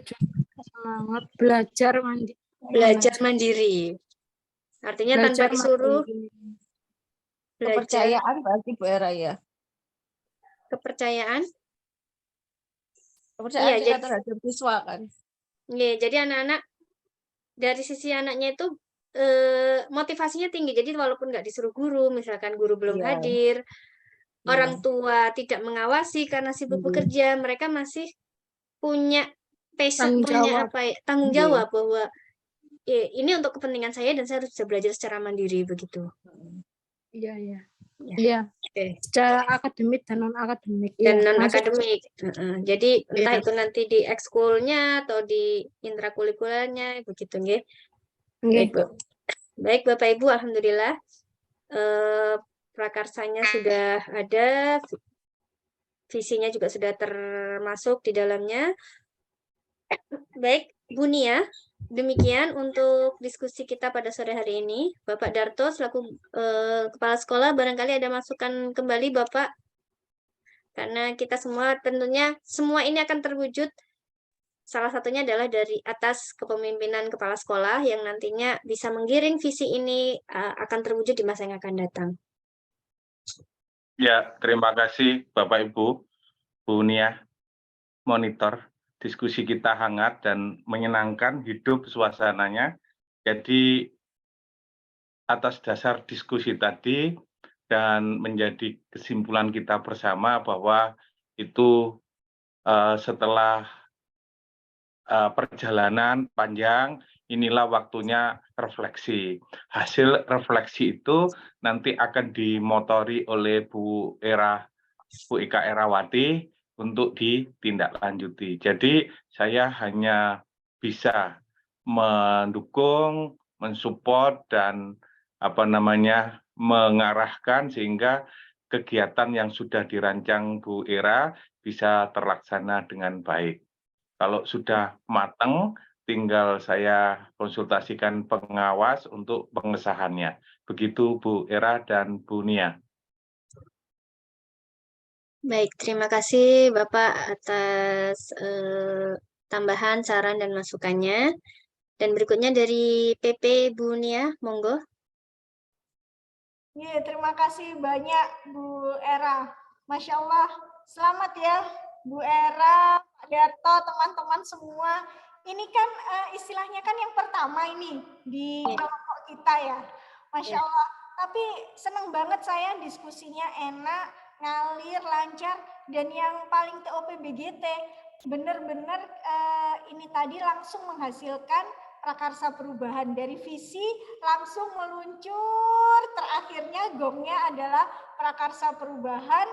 Semangat belajar mandiri. Belajar mandiri. Artinya Belajar tanpa disuruh mandiri. belajar. Kepercayaan berarti Bu Era ya. Kepercayaan. Kepercayaan Iya, kita jadi terhadap siswa kan. iya, jadi anak-anak dari sisi anaknya itu motivasinya tinggi. Jadi walaupun nggak disuruh guru, misalkan guru belum Iya. hadir, Iya. orang tua tidak mengawasi karena sibuk Iya. bekerja, mereka masih punya passion, Tanggung punya jawab. apa ya, tanggung Iya. jawab bahwa ini untuk kepentingan saya dan saya harus bisa belajar secara mandiri begitu. Iya, iya. Ya. Iya. Oke. Secara akademik dan non akademik. Dan Iya, non masuk. akademik. Jadi entah Iya. itu nanti di ekskulnya atau di intrakurikulernya begitu nggih. Nggih. Baik, Bu. Baik Bapak Ibu, alhamdulillah prakarsanya sudah ada, visinya juga sudah termasuk di dalamnya. Baik, Bu Nia, demikian untuk diskusi kita pada sore hari ini. Bapak Darto selaku Kepala Sekolah, barangkali ada masukan kembali Bapak? Karena kita semua tentunya semua ini akan terwujud, salah satunya adalah dari atas kepemimpinan Kepala Sekolah yang nantinya bisa menggiring visi ini akan terwujud di masa yang akan datang. Ya, terima kasih Bapak Ibu, Bu Nia, monitor. Diskusi kita hangat dan menyenangkan, hidup suasananya. Jadi atas dasar diskusi tadi dan menjadi kesimpulan kita bersama bahwa itu setelah perjalanan panjang, inilah waktunya refleksi. Hasil refleksi itu nanti akan dimotori oleh Bu Eka Erawati untuk ditindaklanjuti. Jadi saya hanya bisa mendukung, mensupport dan mengarahkan sehingga kegiatan yang sudah dirancang Bu Era bisa terlaksana dengan baik. Kalau sudah matang, tinggal saya konsultasikan pengawas untuk pengesahannya. Begitu Bu Era dan Bu Nia. Baik, terima kasih Bapak atas tambahan, saran, dan masukannya. Dan berikutnya dari PP Bu Nia, monggo. Iya, terima kasih banyak Bu Era. Masya Allah, selamat ya Bu Era, Pak Darto, teman-teman semua. Ini kan istilahnya kan yang pertama ini di kelompok kita ya. Masya Allah. Tapi senang banget saya diskusinya enak, ngalir, lancar, dan yang paling TOP BGT benar-benar ini tadi langsung menghasilkan prakarsa perubahan dari visi langsung meluncur, terakhirnya gongnya adalah prakarsa perubahan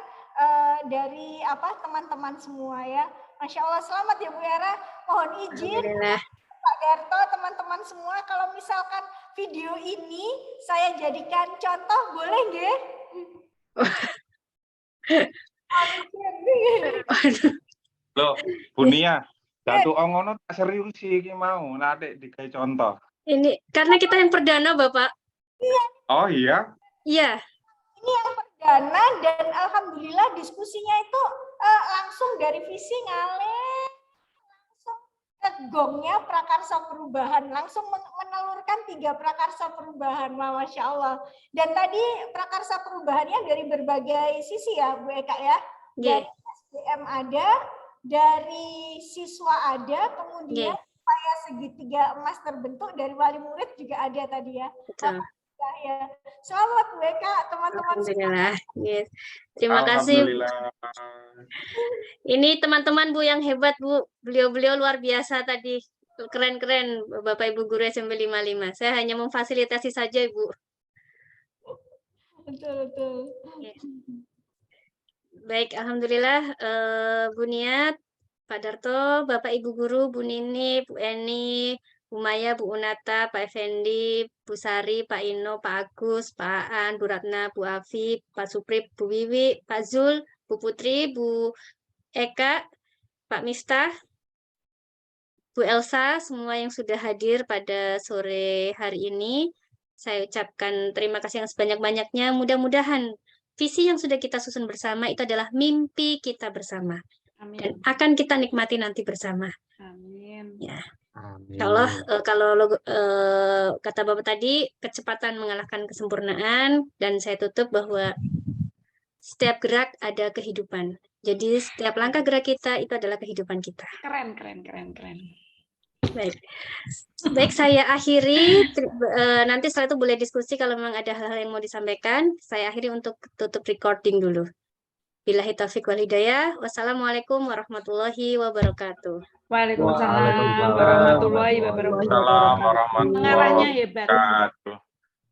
dari teman-teman semua ya. Masya Allah, selamat ya Bu Era. Mohon izin Pak Darto, teman-teman semua, kalau misalkan video ini saya jadikan contoh, boleh nggih? Loh, Bu Nia, Datu Ongono serius sih iki mau, nanti dikai contoh. Ini karena kita yang perdana, Bapak. Iya. Oh iya? Iya. Ini yang perdana dan alhamdulillah diskusinya itu langsung dari visi ngalir, langsung ke gongnya prakarsa perubahan, langsung menelurkan 3 prakarsa perubahan, Masya Allah. Dan tadi prakarsa perubahannya dari berbagai sisi ya, Bu Eka ya. Dari SDM ada, dari siswa ada, kemudian upaya segitiga emas terbentuk dari wali murid juga ada tadi ya. Betul. Ya. Selamat Bu Eka, teman-teman. Alhamdulillah. Yes. Terima kasih. Ini teman-teman Bu yang hebat Bu. Beliau-beliau luar biasa tadi. Keren-keren Bapak Ibu guru SMP 55. Saya hanya memfasilitasi saja Ibu. Betul. Yes. Baik, alhamdulillah Bu Niat, Pak Darto, Bapak Ibu guru, Bu Nini, Bu Eni, Bu Maya, Bu Unata, Pak Effendi, Bu Sari, Pak Ino, Pak Agus, Pak Aan, Bu Ratna, Bu Afi, Pak Suprip, Bu Wiwi, Pak Zul, Bu Putri, Bu Eka, Pak Miftah, Bu Elsa, semua yang sudah hadir pada sore hari ini. Saya ucapkan terima kasih yang sebanyak-banyaknya. Mudah-mudahan visi yang sudah kita susun bersama itu adalah mimpi kita bersama. dan akan kita nikmati nanti bersama. Amin. Ya. Insya Allah kalau kata Bapak tadi, kecepatan mengalahkan kesempurnaan, dan saya tutup bahwa setiap gerak ada kehidupan. Jadi setiap langkah gerak kita itu adalah kehidupan kita. Keren. Baik, saya akhiri. Nanti setelah itu boleh diskusi kalau memang ada hal-hal yang mau disampaikan. Saya akhiri untuk tutup recording dulu. Billahi taufiq wal hidayah. Wassalamualaikum warahmatullahi wabarakatuh. Waalaikumsalam warahmatullahi wabarakatuh. Waalaikumsalam warahmatullahi Pengarahnya hebat. wabarakatuh.